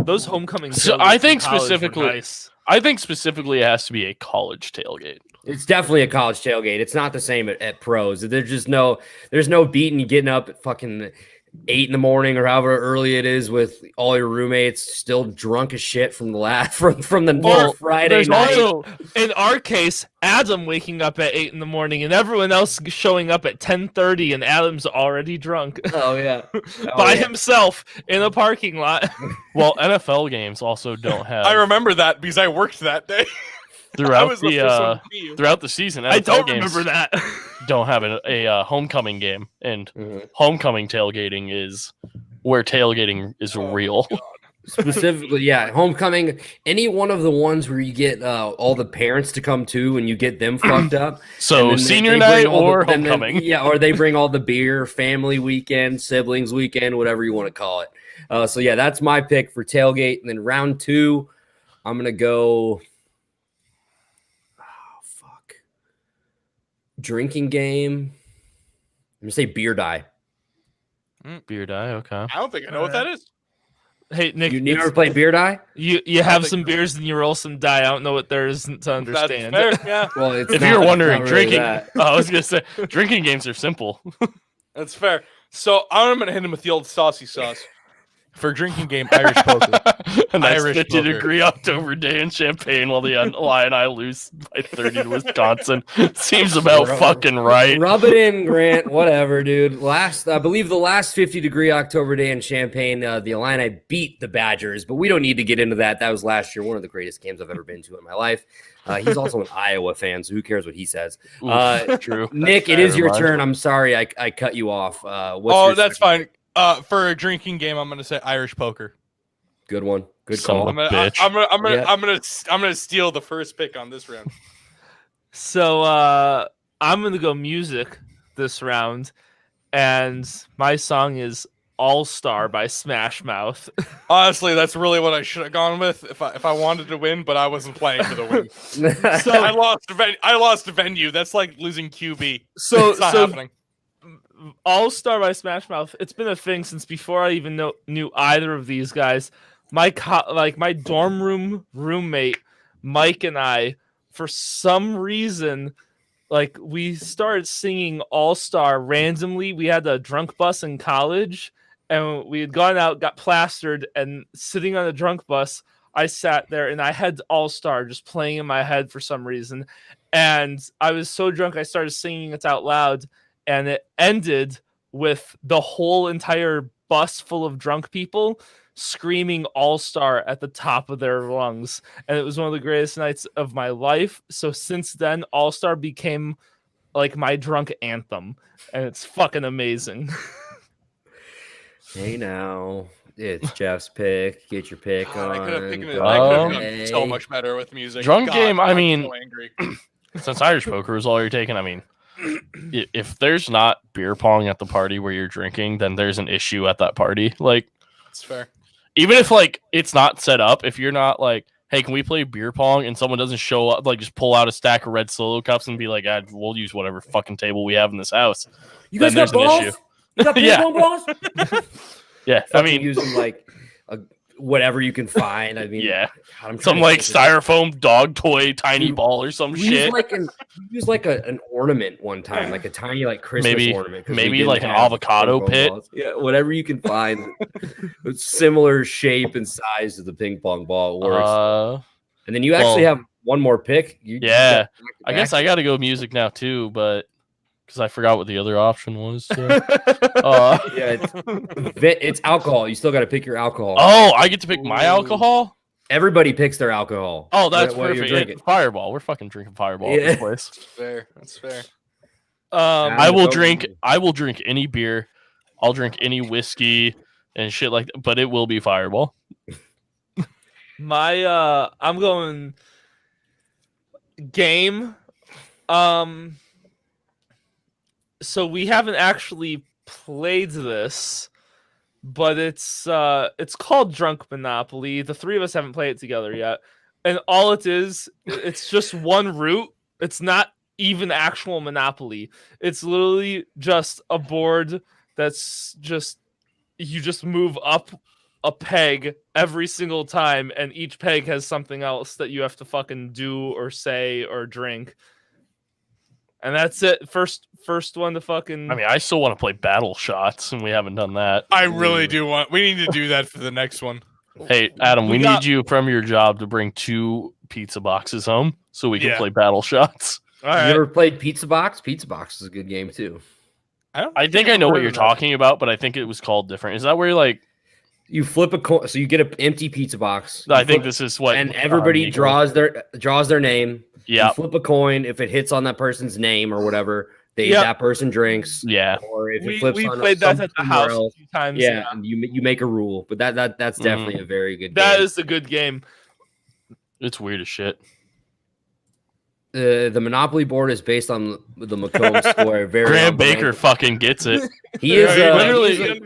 Those homecoming. So tailgates I in think college were specifically- nice. I think specifically it has to be a college tailgate. It's definitely a college tailgate. It's not the same at pros. There's no beating you getting up at fucking 8 a.m. or however early it is with all your roommates still drunk as shit from the from the Friday There's night. also, in our case, Adam waking up at 8 a.m. and everyone else showing up at 10:30, and Adam's already drunk Oh yeah, by himself in a parking lot. Well, NFL games also don't have. I remember that because I worked that day. I throughout was the first one to see you. throughout the season. NFL I don't games remember that. don't have a homecoming game, and Mhm. homecoming tailgating is where tailgating is real. Specifically, yeah, homecoming. Any one of the ones where you get all the parents to come too, and you get them fucked up. So And then senior they night bring all or then homecoming. yeah, or they bring all the beer, family weekend, siblings weekend, whatever you want to call it. So yeah, that's my pick for tailgate. And then round 2, I'm gonna go. Oh fuck, drinking game. I'm gonna say beer die. Beer die, okay. I don't think I know what that is. Hey Nick, You never played beer die? you have think some so. beers and you roll some die. I don't know what there is to That's understand. fair. Yeah, Well, it's If not- you're it's wondering, not really drinking. that. I was gonna say drinking games are simple. that's fair. So I'm gonna hit him with the old saucy sauce for drinking game Irish poker. A nice Irish 50 poker. degree October day in Champaign while the Illini lose by 30 to Wisconsin. Seems about fucking right. Rub it in, Grant. Whatever, dude. I believe the last 50-degree October day in Champaign, the Illini beat the Badgers, but we don't need to get into that. That was last year, one of the greatest games I've ever been to in my life. He's also an Iowa fan, so who cares what he says? Oof, true. Nick, it fair. is your Mine. turn. I'm sorry I cut you off. What's Oh, your that's second fine. For a drinking game, I'm gonna say Irish poker. Good one. Good Son call. of a I'm gonna, bitch. I'm gonna steal the first pick on this round. So I'm gonna go music this round, and my song is All Star by Smash Mouth. Honestly, that's really what I should have gone with if I wanted to win, but I wasn't playing for the win. So I lost a venue. That's like losing QB. so It's not so happening. All Star by Smash Mouth. It's been a thing since before I even knew either of these guys. My my dorm room roommate Mike and I, for some reason, like we started singing All Star randomly. We had a drunk bus in college, and we had gone out, got plastered, and sitting on the drunk bus, I sat there and I had All Star just playing in my head for some reason, and I was so drunk I started singing it out loud. And it ended with the whole entire bus full of drunk people screaming All Star at the top of their lungs. And it was one of the greatest nights of my life. So since then, All Star became like my drunk anthem. And it's fucking amazing. Hey now, it's Jeff's pick. Get your pick God, I on. could have picked Go done ahead. so much better with music. Drunk God, game, I I'm mean- so angry. Since Irish poker is all you're taking, I mean, if there's not beer pong at the party where you're drinking, then there's an issue at that party. Like, It's fair. even if like it's not set up, if you're not like, hey, can we play beer pong? And someone doesn't show up, like just pull out a stack of red Solo cups and be like, we'll use whatever fucking table we have in this house. You guys then got there's an balls? issue. You got ping Yeah. pong balls? Yeah, I mean, using like whatever you can find. I mean, yeah, God, I'm trying some to like think of- styrofoam dog toy, tiny Dude, ball or some We shit. used like an ornament one time, like a tiny like Christmas Maybe- ornament. 'cause we maybe didn't like an have avocado ping pong pit. balls. Yeah, whatever you can find. With similar shape and size to the ping pong ball. It works. And then you actually well, have one more pick. You yeah, got I guess I got to go music now too, but because I forgot what the other option was. So. yeah, it's alcohol. You still got to pick your alcohol. Oh, I get to pick my Ooh. alcohol. Everybody picks their alcohol. Oh, that's what you're perfect. Yeah, drinking. Fireball. We're fucking drinking Fireball at Yeah. this place. That's fair. That's fair. I will go- drink. I will drink any beer. I'll drink any whiskey and shit like that. But it will be Fireball. I'm going game. So we haven't actually played this, but it's called Drunk Monopoly. The three of us haven't played it together yet. And all it is, it's just one route. It's not even actual Monopoly. It's literally just a board that's just you just move up a peg every single time, and each peg has something else that you have to fucking do or say or drink. And that's it. First one to fucking. I mean, I still want to play Battle Shots, and we haven't done that. I really do want. We need to do that for the next one. Hey, Adam, we need you from your job to bring 2 pizza boxes home so we can play Battle Shots. All right. You ever played Pizza Box? Pizza Box is a good game too. I think I know what you're talking about, but I think it was called different. Is that where you flip a coin? So you get an empty pizza box. I think this is what, and everybody draws their name. Yeah. You flip a coin. If it hits on that person's name or whatever, that person drinks. Yeah. Or if it we flips on played that at the house a few times. Yeah, and you make a rule, but that's definitely a very good game. That is a good game. It's weird as shit. The Monopoly board is based on the Macomb square. Graham Baker fucking gets it. He is literally.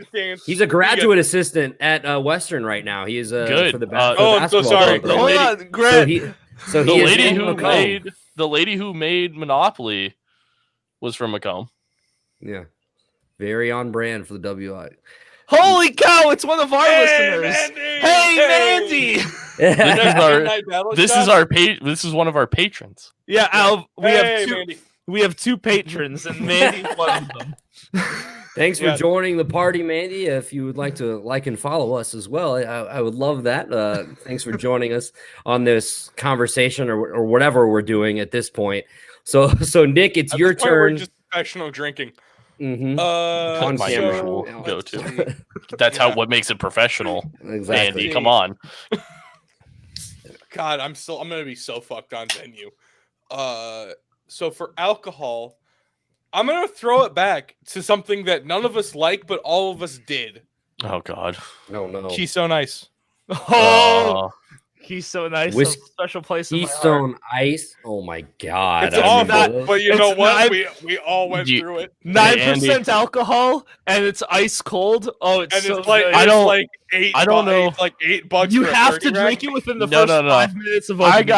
He's a graduate assistant at Western right now. He is good. For the I'm so sorry. Hold on, Grant. So the lady who made Monopoly was from Macomb. Yeah, very on brand for the WI. Holy cow! It's one of our listeners. Mandy! Hey, Mandy! This is one of our patrons. Yeah, Al. Mandy. We have 2 patrons, and Mandy's one of them. Thanks for joining the party, Mandy. If you would like to like and follow us as well, I would love that. Thanks for joining us on this conversation or whatever we're doing at this point. So Nick, it's your turn. We're just professional drinking. Mm-hmm. On my usual go-to. That's what makes it professional. Exactly. Andy, come on. God, I'm gonna be so fucked on venue. So for alcohol, I'm gonna throw it back to something that none of us like, but all of us did. Oh God. No. Keystone Ice. Oh, Keystone Ice. A special place in my heart. Keystone Ice. Oh my God. It's awful, but you know what? We all went through it. 9% alcohol, and it's ice cold. Oh, it's so like good. I don't know. It's like $8. You have to drink it within the first 5 minutes of opening.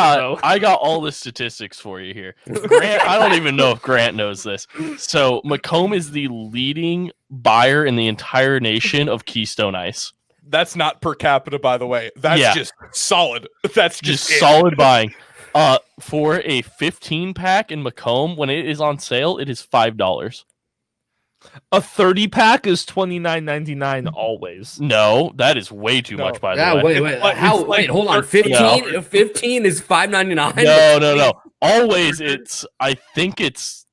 I got all the statistics for you here. Grant, I don't even know if Grant knows this. So Macomb is the leading buyer in the entire nation of Keystone Ice. That's not per capita, by the way. That's just solid. That's just solid buying. For a 15-pack in Macomb, when it is on sale, it is $5. A 30-pack is $29.99 always. No, that is way too much. By the way, wait, hold on. 15? 15 is $5.99. No. Always, I think it's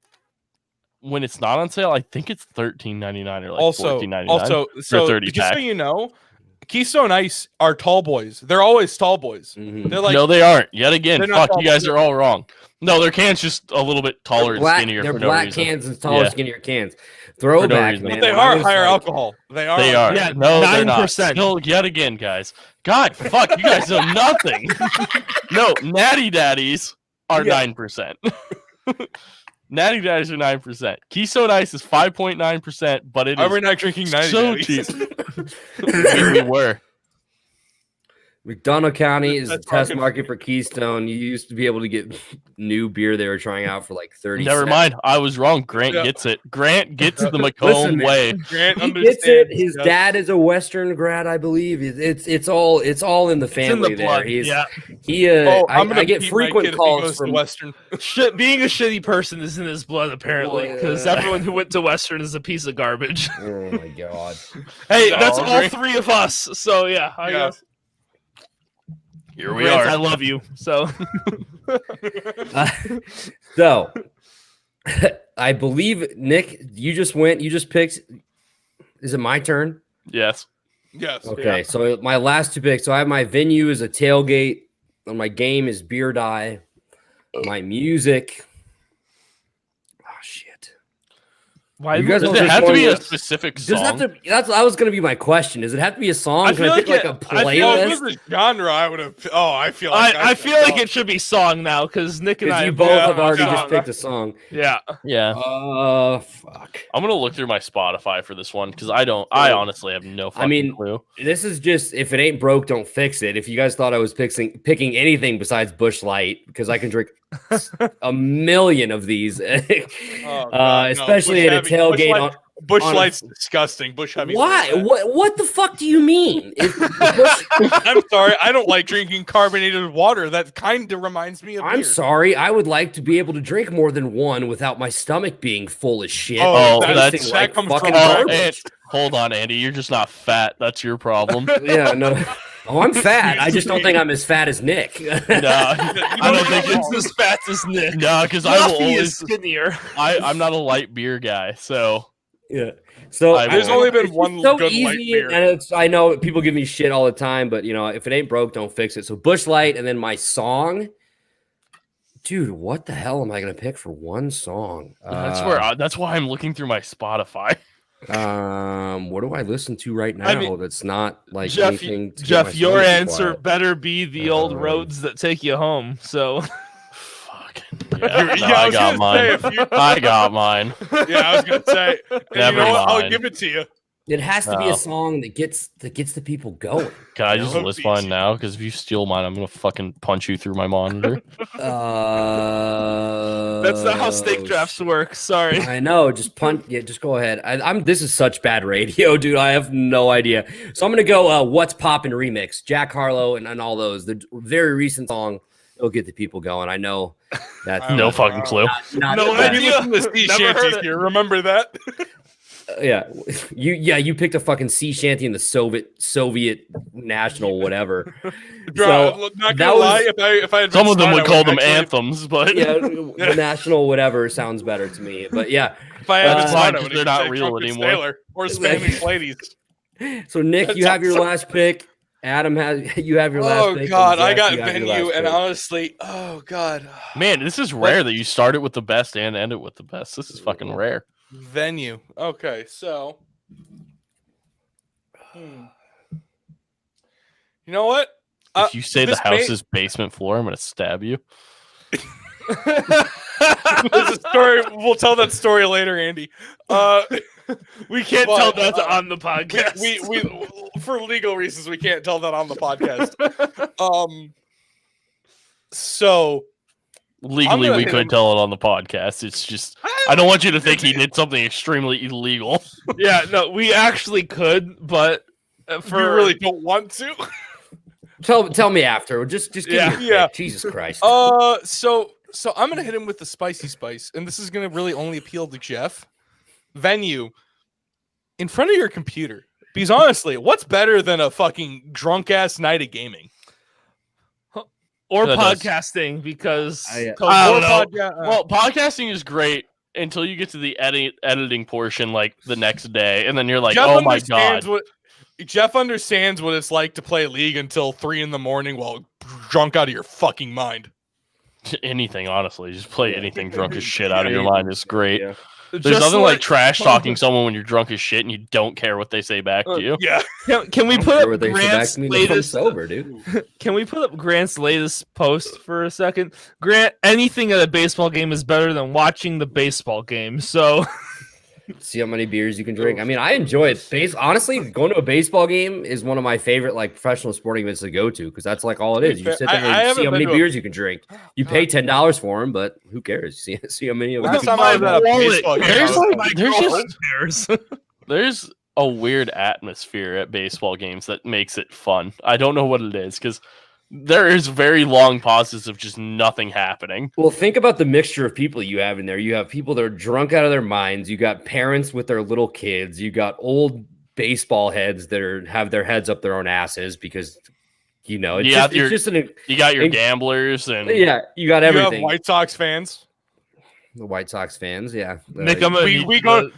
when it's not on sale. I think it's $13.99 or like $14.99. Also, so 30 just pack. so you know, Keystone Ice are tall boys. They're always tall boys. Mm-hmm. They're like, no, they aren't. Yet again, fuck, you guys boys. are all wrong. No, their cans just a little bit taller and skinnier. They're for black no reason. cans and taller, skinnier cans. Throwback, man. But they are higher alcohol. They are. Yeah, no, 9%. They're not. Still, yet again, guys. God, fuck, you guys know nothing. No, Natty Daddies are 9%. Natty Daddies are 9%. Keystone Ice is 5.9%, but it is. Are we not drinking Natty so Daddies? cheap. We were. McDonough County is the test market for Keystone. You used to be able to get new beer they were trying out for like 30 Never cents. mind. I was wrong. Grant gets it. Grant gets the Macomb way. Grant he gets it. His dad is a Western grad, I believe. It's all in the family. It's in the blood. I get frequent calls from Western. Being a shitty person is in his blood, apparently, because everyone who went to Western is a piece of garbage. Oh my God. Hey, that's all 3 of us. So yeah, I guess. Here we Grant, are. I love you. So, I believe Nick, you just picked. Is it my turn? Yes. Yes. Okay. So my last 2 picks. So I have my venue is a tailgate. And my game is beer die. My music. Oh shit. why You guys Does don't it just have to be a want specific Does it song? have to? That was going to be my question. Does it have to be a song? Can I pick like a playlist? If it was a genre, I would have. Oh, I feel like it should be song now because Nick and I You both have already just picked a song. Yeah. Fuck. I'm gonna look through my Spotify for this one because I honestly have no fucking clue. This is just if it ain't broke, don't fix it. If you guys thought I was picking anything besides Busch Light, because I can drink a million of these, especially at a tailgate Bush Light's disgusting. Bush Heavy. Why? What the fuck do you mean? I'm sorry. I don't like drinking carbonated water. That kind of reminds me of I'm beer. sorry. I would like to be able to drink more than one without my stomach being full as shit. That comes fucking from garbage. Hold on, Andy. You're just not fat. That's your problem. Yeah, no. Oh, I'm fat. I just don't think I'm as fat as Nick. No, I don't think it's as fat as Nick. No, because I will Fluffy always is skinnier. I'm not a light beer guy, so Yeah. So there's only been one so good easy, light beer. and I know people give me shit all the time, but if it ain't broke, don't fix it. So Bush Light, and then my song, dude. What the hell am I gonna pick for one song? that's why I'm looking through my Spotify. What do I listen to right now? That's not like anything. Jeff, your answer better be the old roads that take you home. So. I got mine. I got mine. Yeah, I was gonna say. Never you know what? mind. I'll give it to you. It has to be a song that gets the people going. Can I just list mine now? Because if you steal mine, I'm gonna fucking punch you through my monitor. That's not how steak drafts work. Sorry. I know. Just punch. Yeah, just go ahead. This is such bad radio, dude. I have no idea. So I'm gonna go. What's Poppin' remix? Jack Harlow and all those. The very recent song. It'll get the people going. I know that. No fucking clue. No idea. The sea shanties here. Remember that? You picked a fucking sea shanty in the Soviet national whatever. So not gonna lie, if I had some of them would call them actually, anthems, but the national whatever sounds better to me. But yeah, if I had fine, they're not real anymore. Sailor or Spanish ladies. So Nick, you have your last pick. Adam you have your last pick. Oh God, I got Venue, and honestly, oh God, man, this is rare that you start it with the best and end it with the best. This is fucking rare. Venue. Okay, so you know what? If you say the house's basement floor, I'm gonna stab you. There's a story. We'll tell that story later, Andy. We can't tell that on the podcast. We for legal reasons we can't tell that on the podcast. So legally we could tell it on the podcast. It's just I don't want you to think he did something extremely illegal. Yeah, no, we actually could, but you really don't want to. Tell me after. Just give me Jesus Christ. So I'm gonna hit him with the spicy spice, and this is gonna really only appeal to Jeff. Venue in front of your computer. Because honestly, what's better than a fucking drunk ass night of gaming? Or podcasting, because well, podcasting is great until you get to the editing portion like the next day, and then you're like, oh my God. Jeff understands what it's like to play League until 3 a.m. while drunk out of your fucking mind. Anything, honestly. Just play anything drunk as shit out of your mind. It's great. Yeah. There's nothing like trash talking someone when you're drunk as shit and you don't care what they say back to you. Yeah. Can we put up Grant's latest sober, dude? Can we put up Grant's latest post for a second? Grant, anything at a baseball game is better than watching the baseball game. So see how many beers you can drink. I mean, I enjoy it. Honestly, going to a baseball game is one of my favorite like professional sporting events to go to because that's like all it is. You sit there and see how many beers you can drrink. You pay $10 for them, but who cares? See how many of them. There's a weird atmosphere at baseball games that makes it fun. I don't know what it is because there is very long pauses of just nothing happening. Well, think about the mixture of people you have in there. You have people that are drunk out of their minds. You got parents with their little kids. You got old baseball heads that have their heads up their own asses because, you got your gamblers and you got everything. You have White Sox fans. The White Sox fans, yeah. Nick, we go to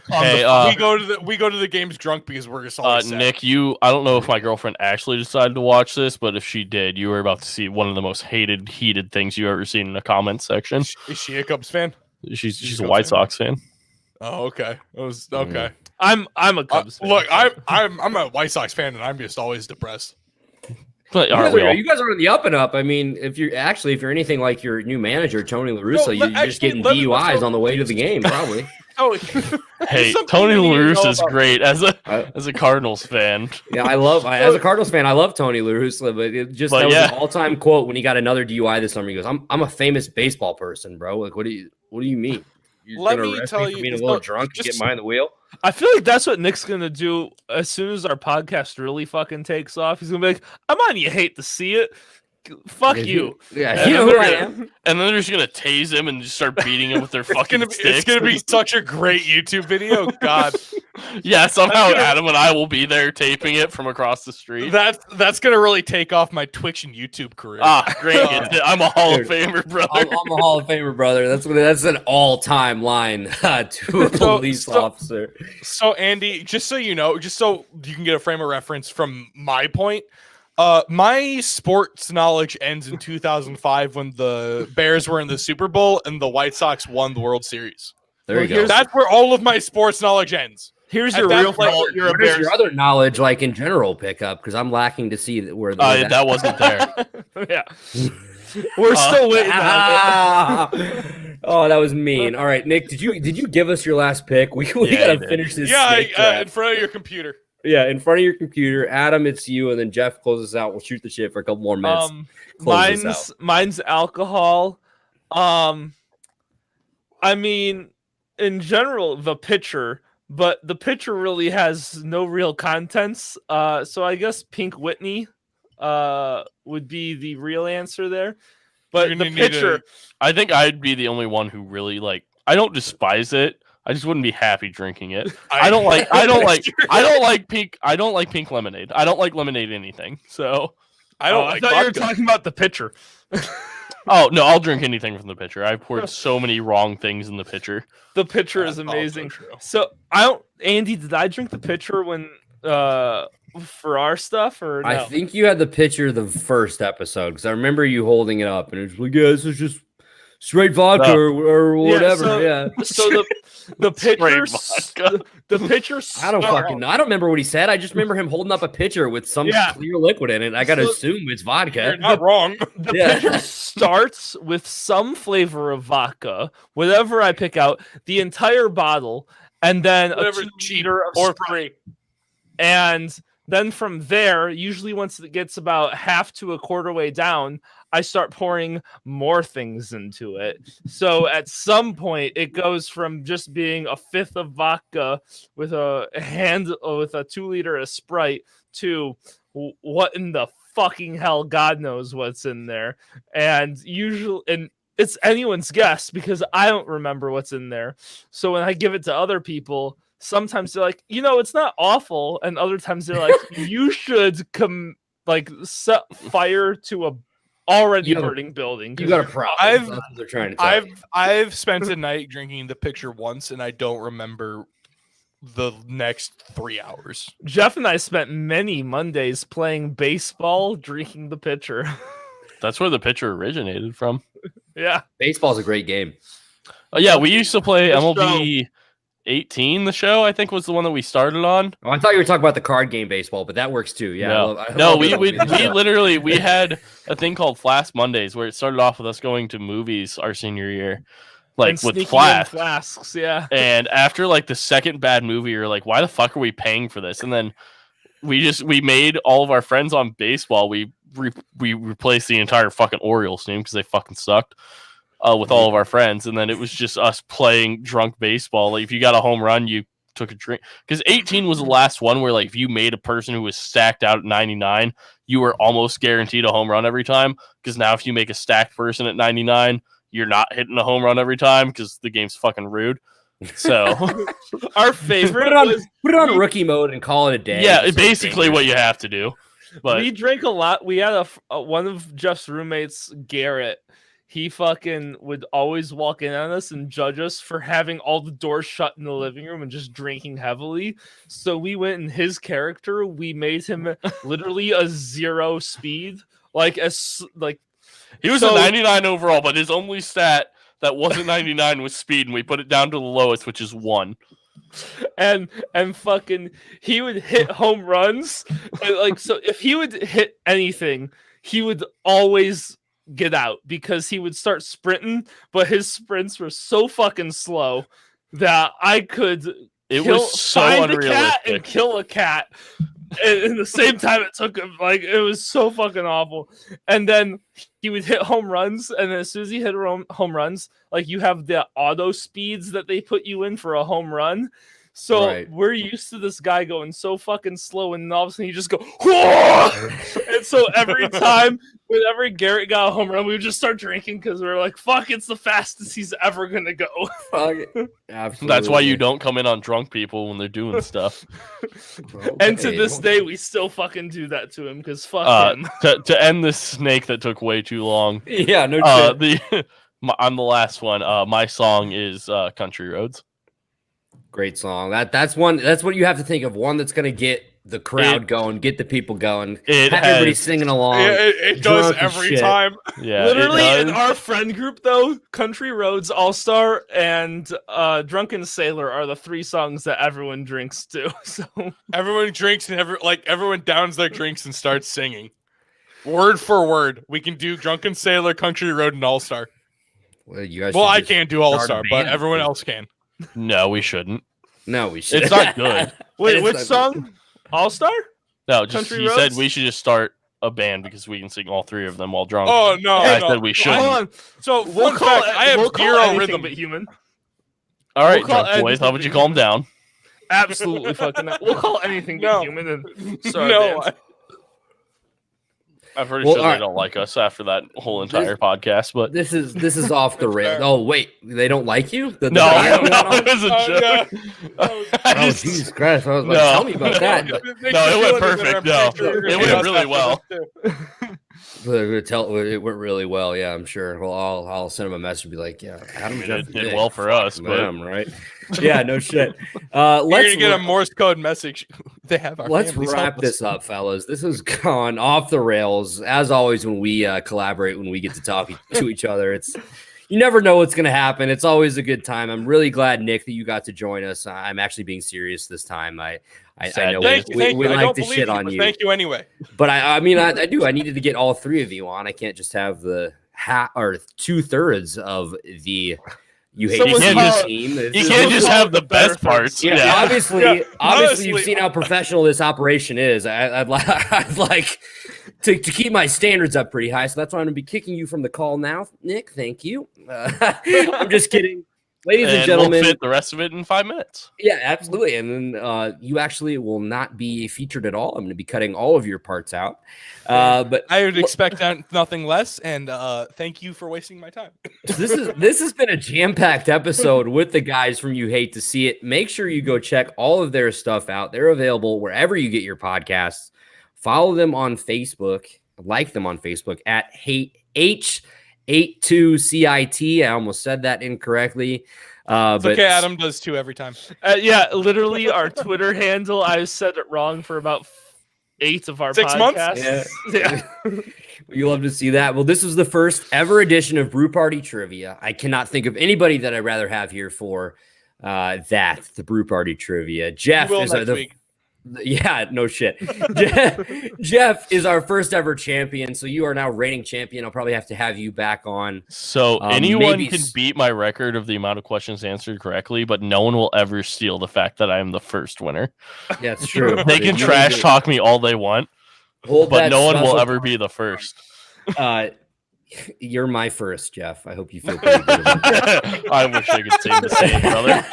the games drunk because we're just always sad. Nick, I don't know if my girlfriend actually decided to watch this, but if she did, you were about to see one of the most heated things you've ever seen in a comment section. Is she a Cubs fan? She's a White Sox fan. Oh, okay. Okay. I'm a Cubs fan. Look, I'm a White Sox fan, and I'm just always depressed. You guys are on the up and up. I mean, if you're anything like your new manager, Tony La Russa, you're just getting DUIs on the way to the game, probably. Hey, Tony La Russa is great as a Cardinals fan. Yeah, as a Cardinals fan, I love Tony La Russa, but that was an all-time quote when he got another DUI this summer. He goes, "I'm a famous baseball person, bro. Like, what do you mean?" You're Let gonna me arrest tell me for you, being a so little drunk and just- get behind the wheel. I feel like that's what Nick's gonna do as soon as our podcast really fucking takes off. He's gonna be like, "I'm on. You hate to see it. Fuck you." Yeah, And you know then who I they're am. And then they're just gonna tase him and just start beating him with their fucking it's sticks. gonna be such a great YouTube video. God, Yeah, somehow That's gonna- Adam and I will be there taping it from across the street. that's gonna really take off my Twitch and YouTube career. Great. I'm a Hall of Dude, Famer, brother. I'm a Hall of Famer, brother. That's an all-time line to a police officer. So Andy, just so you know, just so you can get a frame of reference from my point, my sports knowledge ends in 2005 when the Bears were in the Super Bowl and the White Sox won the World Series. There you go. That's where all of my sports knowledge ends. Here's At your that real point, fault. You're a Where does Bears. your other knowledge, like in general, pick up? Because I'm lacking to see where That wasn't there. Yeah. We're still waiting on Oh, that was mean. All right, Nick, did you give us your last pick? We Yeah, gotta I did. finish this. Yeah, snake in draft. front of your computer. Yeah, in front of your computer. Adam, it's you, and then Jeff closes out. We'll shoot the shit for a couple more minutes. Close this out. Mine's alcohol. I mean, in general, the pitcher, but the pitcher really has no real contents. So I guess Pink Whitney would be the real answer there. But You're the gonna need pitcher, I think I'd be the only one who really I don't despise it. I just wouldn't be happy drinking it. I don't like pink lemonade. I don't like lemonade anything. So I don't I like thought you were vodka. talking about the pitcher. oh no, I'll drink anything from the pitcher. I've poured so many wrong things in the pitcher. The pitcher is That's also amazing. true. So Andy, did I drink the pitcher when for our stuff or no? I think you had the picture the first episode because I remember you holding it up and it was like, yeah, this is just straight vodka or whatever. Yeah. So the pitcher, vodka. the pitcher. I don't fucking know. I don't remember what he said. I just remember him holding up a pitcher with some clear liquid in it. I gotta assume it's vodka. You're not wrong. The pitcher starts with some flavor of vodka, whatever I pick out, the entire bottle, and then Whatever a 2 cheap liter of or Sprite. free. And then from there, usually once it gets about half to a quarter way down, I start pouring more things into it. So at some point, it goes from just being a fifth of vodka with a 2 liter of Sprite to what in the fucking hell? God knows what's in there. And it's anyone's guess because I don't remember what's in there. So when I give it to other people, sometimes they're like, it's not awful, and other times they're like, you should set fire to a already burning building. You got a problem. That's what they're trying to tell you. I've spent a night drinking the pitcher once, and I don't remember the next 3 hours. Jeff and I spent many Mondays playing baseball, drinking the pitcher. That's where the pitcher originated from. Yeah, Baseball's a great game. Oh yeah, we used to play The MLB 18. The show I think was the one that we started on. Oh, I thought you were talking about the card game baseball, but that works too. Yeah. We had a thing called Flask Mondays where it started off with us going to movies our senior year, and with flasks. Yeah. And after the second bad movie, you're like, why the fuck are we paying for this? And then we made all of our friends on baseball. We replaced the entire fucking Orioles team because they fucking sucked. With all of our friends, and then it was just us playing drunk baseball. Like if you got a home run, you took a drink. Because 18 was the last one where if you made a person who was stacked out at 99, you were almost guaranteed a home run every time. Because now if you make a stacked person at 99, you're not hitting a home run every time because the game's fucking rude. So our favorite put it on rookie mode and call it a day. Yeah, basically what you have to do. But we drank a lot. We had one of Jeff's roommates, Garrett. He fucking would always walk in on us and judge us for having all the doors shut in the living room and just drinking heavily. So we went in his character. We made him literally a 0 speed. He was a 99 overall, but his only stat that wasn't 99 was speed, and we put it down to the lowest, which is 1. And fucking he would hit home runs. So if he would hit anything, he would always get out because he would start sprinting, but his sprints were so fucking slow that I could was so find unrealistic. a cat and kill a cat And in the same time it took him, like, it was so fucking awful. And then he would hit home runs, and then as soon as he hit home runs, like, you have the auto speeds that they put you in for a home run. So we're used to this guy going so fucking slow, and all of a sudden you just go, whoa! And so every time, whenever Garrett got a home run, we would just start drinking because we were like, fuck, it's the fastest he's ever gonna go. Absolutely. That's why you don't come in on drunk people when they're doing stuff. And to this day, we still fucking do that to him because fuck him. To end this snake that took way too long. Yeah, no shit. I'm the last one. My song is Country Roads. Great song. That's what you have to think of. One that's gonna get the crowd going, get the people going, have everybody singing along. It does every time. Yeah, literally in our friend group though, Country Roads, All Star, and Drunken Sailor are the 3 songs that everyone drinks to. So everyone drinks and everyone downs their drinks and starts singing. Word for word. We can do Drunken Sailor, Country Road, and All Star. Well, I can't do All Star, but everyone else can. No, we shouldn't. No, we should. It's not good. Wait, which song? All Star? No, just Country he Roads? said we should just start a band because we can sing all 3 of them while drunk. Oh no! I said we shouldn't. Hold on. So fun fact, I have zero rhythm. But human. All right, We'll call drunk boys, how would you calm down? Absolutely fucking not. We'll call anything but human and start No, bands. I'm pretty sure they don't like us after that whole entire podcast, but this is off the rail. Oh wait, they don't like you? No, it was a joke. Oh Jesus Christ! I was like, tell me about that. No, it went perfect. No, it went really well. It went really well. Yeah, I'm sure. Well, I'll send him a message and be like, yeah, Adam it did well for us, but right? Yeah, no shit. You're gonna get a Morse code message. They have our Let's wrap this up, fellas. This has gone off the rails. As always, when we collaborate, when we get to talk to each other, you never know what's going to happen. It's always a good time. I'm really glad, Nick, that you got to join us. I'm actually being serious this time. I know we like to shit on you. Thank you anyway. But I mean, I do. I needed to get all 3 of you on. I can't just have the or 2/3 of the you hate team. You can't just have the best parts. Yeah. Obviously, you've seen how professional this operation is. I'd like to keep my standards up pretty high, so that's why I'm going to be kicking you from the call now, Nick. Thank you. I'm just kidding. Ladies and gentlemen, we'll fit the rest of it in 5 minutes. Yeah, absolutely. And then you actually will not be featured at all. I'm going to be cutting all of your parts out. But I would expect nothing less. And thank you for wasting my time. This has been a jam-packed episode with the guys from You Hate to See It. Make sure you go check all of their stuff out. They're available wherever you get your podcasts. Follow them on Facebook. Like them on Facebook at H82CIT. I almost said that incorrectly. But okay, Adam does too every time. Yeah, literally our Twitter handle. I said it wrong for about 8 of our 6 podcasts. months. Yeah. You love to see that. Well, this was the first ever edition of Brew Party Trivia. I cannot think of anybody that I'd rather have here for the Brew Party Trivia. Jeff is next week. Yeah, no shit. Jeff is our first ever champion, so you are now reigning champion. I'll probably have to have you back on. So anyone can beat my record of the amount of questions answered correctly, but no one will ever steal the fact that I am the first winner. Yeah, it's true. They can trash talk me all they want, but no one will ever be the first. You're my first, Jeff. I hope you feel pretty good about that. I wish I could say the same, brother.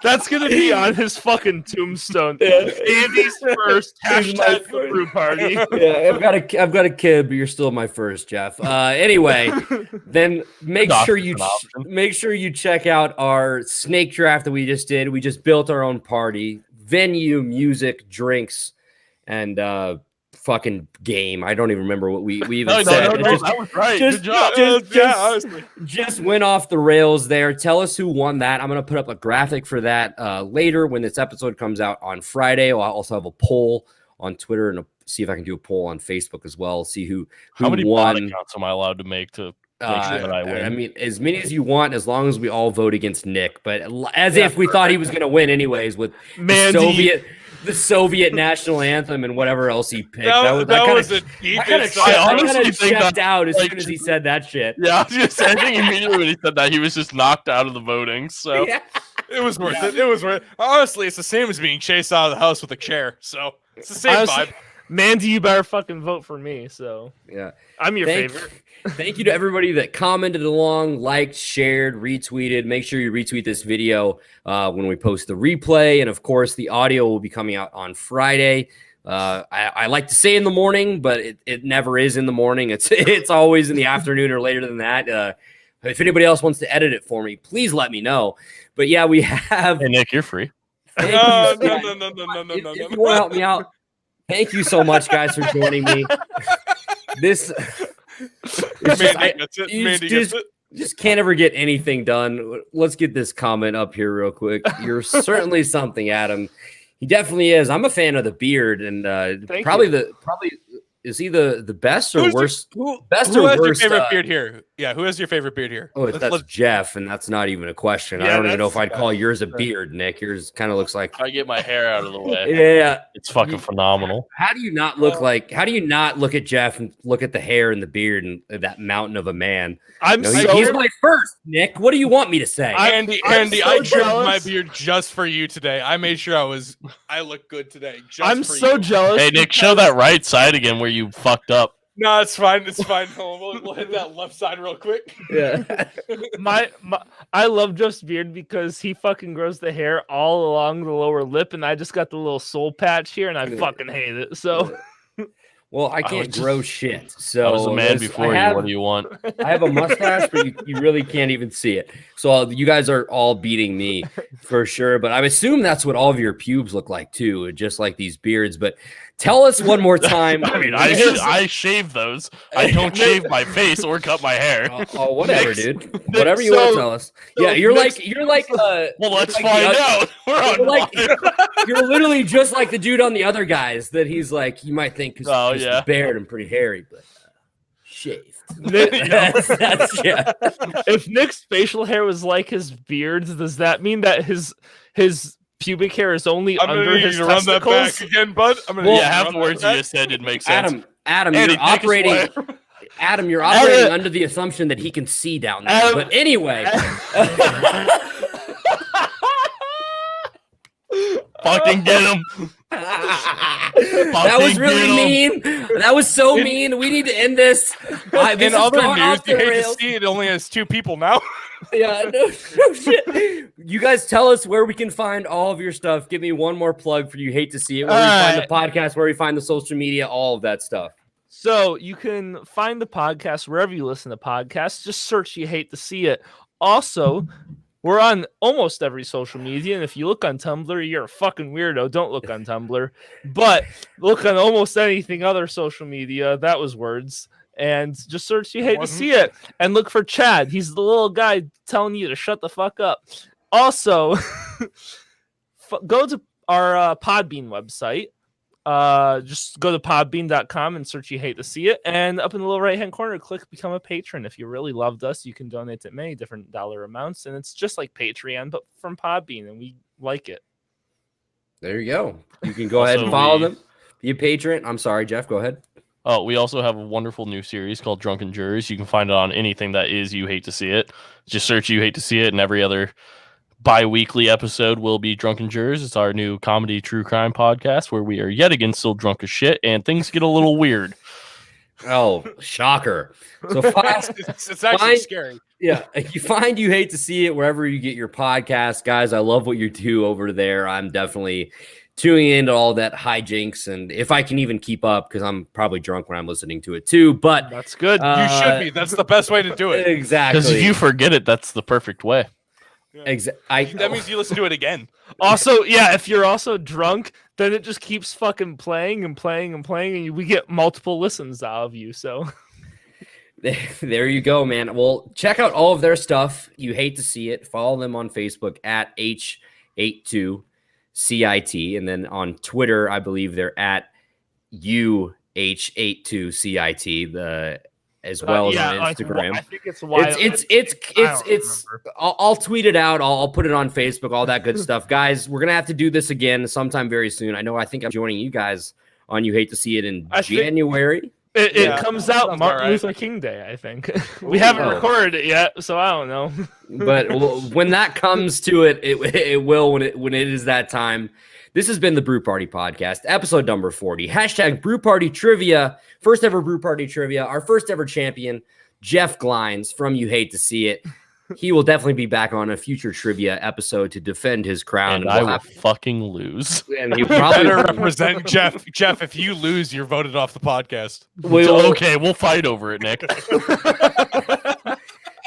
That's gonna be on his fucking tombstone. Andy's first. Hashtag the Brew Party. Yeah, I've got a kid, but you're still my first, Jeff. Anyway, then make sure you check out our snake draft that we just did. We just built our own party, venue, music, drinks, and fucking game. I don't even remember what we even said. No, that was right. Good job. Just went off the rails there. Tell us who won that. I'm going to put up a graphic for that later when this episode comes out on Friday. I'll also have a poll on Twitter and see if I can do a poll on Facebook as well. See who how many won. bot accounts am I allowed to make to make sure that I win? I mean, as many as you want, as long as we all vote against Nick. But as if we thought he was going to win anyways with Mandy. the Soviet national anthem and whatever else he picked. That was a deep insight. I kind honestly of think checked that, out as like, soon as he said that shit. Yeah, I was just saying, I think immediately when he said that, he was just knocked out of the voting. So Yeah. It was worth it. It was worth it. Honestly, it's the same as being chased out of the house with a chair. So it's the same vibe. Mandy, you better fucking vote for me. So Yeah. I'm your favorite. Thank you to everybody that commented along, liked, shared, retweeted. Make sure you retweet this video when we post the replay. And of course, the audio will be coming out on Friday. I like to say in the morning, but it never is in the morning. It's always in the afternoon or later than that. If anybody else wants to edit it for me, please let me know. But yeah, we have. Hey Nick, you're free. No. If you want to help me out, thank you so much, guys, for joining me. Mandy gets it. Just can't ever get anything done. Let's get this comment up here real quick. You're certainly something, Adam. He definitely is. I'm a fan of the beard, and probably is he the best or worst? Who Best has or your worst? favorite beard here? Yeah, who has your favorite beard here? Oh, that's Jeff, and that's not even a question. I don't even know if I'd call yours a beard, Nick. Yours kind of looks like. I get my hair out of the way. Yeah, It's fucking phenomenal. How do you not look at Jeff and look at the hair and the beard and that mountain of a man? He's my first, Nick. What do you want me to say? Andy, I trimmed my beard just for you today. I made sure I look good today. I'm so jealous. Hey Nick, show that right side again where you fucked up. No, it's fine. It's fine. We'll hit that left side real quick. Yeah. I love Jeff's beard because he fucking grows the hair all along the lower lip, and I just got the little soul patch here, and I fucking hate it. So. Well, I can't grow shit. So I was a man before you. What do you want? I have a mustache, but you really can't even see it. So you guys are all beating me for sure. But I assume that's what all of your pubes look like too, just like these beards. But tell us one more time. I mean, I shave those. I don't shave my face or cut my hair. Oh, whatever, dude. Whatever you want to tell us. Yeah, you're like. Well, let's find out. We're on you're literally just like the dude on the other guys that he's like. You might think because he's bared and pretty hairy, but shaved. That's yeah. If Nick's facial hair was like his beard, does that mean that his pubic hair is only under his testicles? Run that back again, bud. Half the words you just said didn't make sense. Adam, you're operating. Adam, you're operating under the assumption that he can see down there. But anyway. Fucking get him. That was really mean. That was so mean. We need to end this. In other news, you hate to see it only has 2 people now. Yeah, no shit. You guys tell us where we can find all of your stuff. Give me one more plug for You Hate to See It. Where we find the podcast, where we find the social media, all of that stuff. So you can find the podcast wherever you listen to podcasts. Just search You Hate to See It. Also, we're on almost every social media, and if you look on Tumblr, you're a fucking weirdo. Don't look on Tumblr, but look on almost anything other social media. That was words. And just search You Hate to See It and look for Chad. He's the little guy telling you to shut the fuck up. Also, go to our Podbean website. Just go to podbean.com and search You Hate to See It. And up in the lower right-hand corner, click Become a Patron. If you really loved us, you can donate at many different dollar amounts. And it's just like Patreon, but from Podbean, and we like it. There you go. You can go ahead and follow them. Be a patron. I'm sorry, Jeff. Go ahead. Oh, we also have a wonderful new series called Drunken Jurors. You can find it on anything that is You Hate to See It. Just search You Hate to See It, and every other bi-weekly episode will be Drunken Jurors. It's our new comedy true crime podcast where we are yet again still drunk as shit, and things get a little weird. Oh, shocker. So it's actually scary. Yeah, you find You Hate to See It wherever you get your podcast. Guys, I love what you do over there. I'm definitely tuning into all that hijinks, and if I can even keep up, because I'm probably drunk when I'm listening to it too. But that's good. You should be. That's the best way to do it. Exactly. Because if you forget it, that's the perfect way. Yeah. That means you listen to it again. Also, yeah, if you're also drunk, then it just keeps fucking playing and playing and playing, and we get multiple listens out of you. So there you go, man. Well, check out all of their stuff. You Hate to See It. Follow them on Facebook at H82CIT, and then on Twitter, I believe they're at UH82CIT. as well as on Like, Instagram. I think it's wild. It's I'll tweet it out. I'll put it on Facebook, all that good stuff. Guys, we're going to have to do this again sometime very soon. I think I'm joining you guys on You Hate to See It in January. It comes out Martin Luther King Day, I think. We haven't recorded it yet, so I don't know. But when that comes to it, it will when it is that time. This has been the Brew Party Podcast, episode number 40. # Brew Party Trivia. First ever Brew Party Trivia. Our first ever champion, Jeff Glines from You Hate to See It. He will definitely be back on a future trivia episode to defend his crown. And I will fucking lose. And he probably better represent Jeff. Jeff, if you lose, you're voted off the podcast. Okay, we'll fight over it, Nick.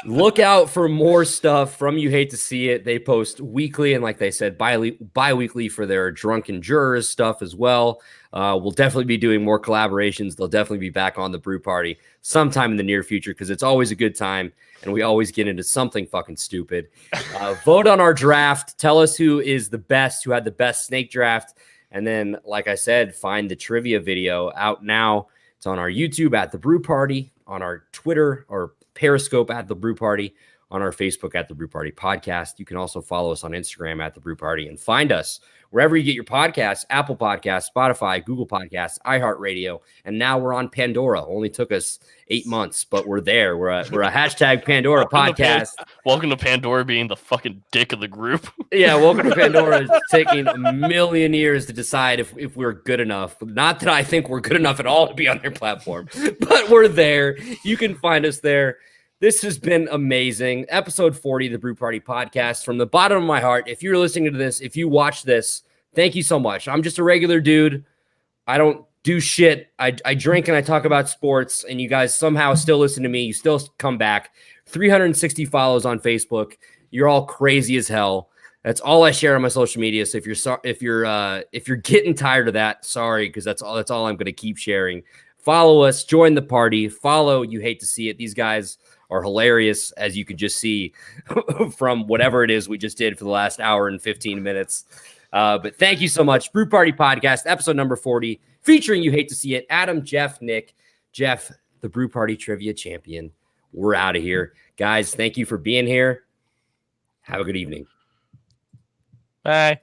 Look out for more stuff from You Hate to See It. They post weekly and, like they said, bi-weekly for their drunken jurors stuff as well. We'll definitely be doing more collaborations. They'll definitely be back on the Brew Party sometime in the near future because it's always a good time and we always get into something fucking stupid. Vote on our draft. Tell us who is the best, who had the best snake draft. And then, like I said, find the trivia video out now. It's on our YouTube at The Brew Party, on our Twitter or Periscope at The Brew Party, on our Facebook at The Brew Party Podcast. You can also follow us on Instagram at The Brew Party and find us wherever you get your podcasts, Apple Podcasts, Spotify, Google Podcasts, iHeartRadio, and now we're on Pandora. Only took us 8 months, but we're there. We're a # Pandora podcast. Welcome to Pandora being the fucking dick of the group. Yeah, welcome to Pandora. It's taking a million years to decide if we're good enough. Not that I think we're good enough at all to be on their platform, but we're there. You can find us there. This has been amazing. Episode 40 of the Brew Party Podcast. From the bottom of my heart, if you're listening to this, if you watch this, thank you so much. I'm just a regular dude. I don't do shit. I drink and I talk about sports, and you guys somehow still listen to me. You still come back. 360 follows on Facebook. You're all crazy as hell. That's all I share on my social media. So if you're getting tired of that, sorry, because that's all I'm going to keep sharing. Follow us, join the party, follow You Hate to See It. These guys are hilarious, as you can just see from whatever it is we just did for the last hour and 15 minutes. But thank you so much. Brew Party Podcast, episode number 40, featuring You Hate to See It. Adam, Jeff, Nick. Jeff, the Brew Party Trivia Champion. We're out of here. Guys, thank you for being here. Have a good evening. Bye.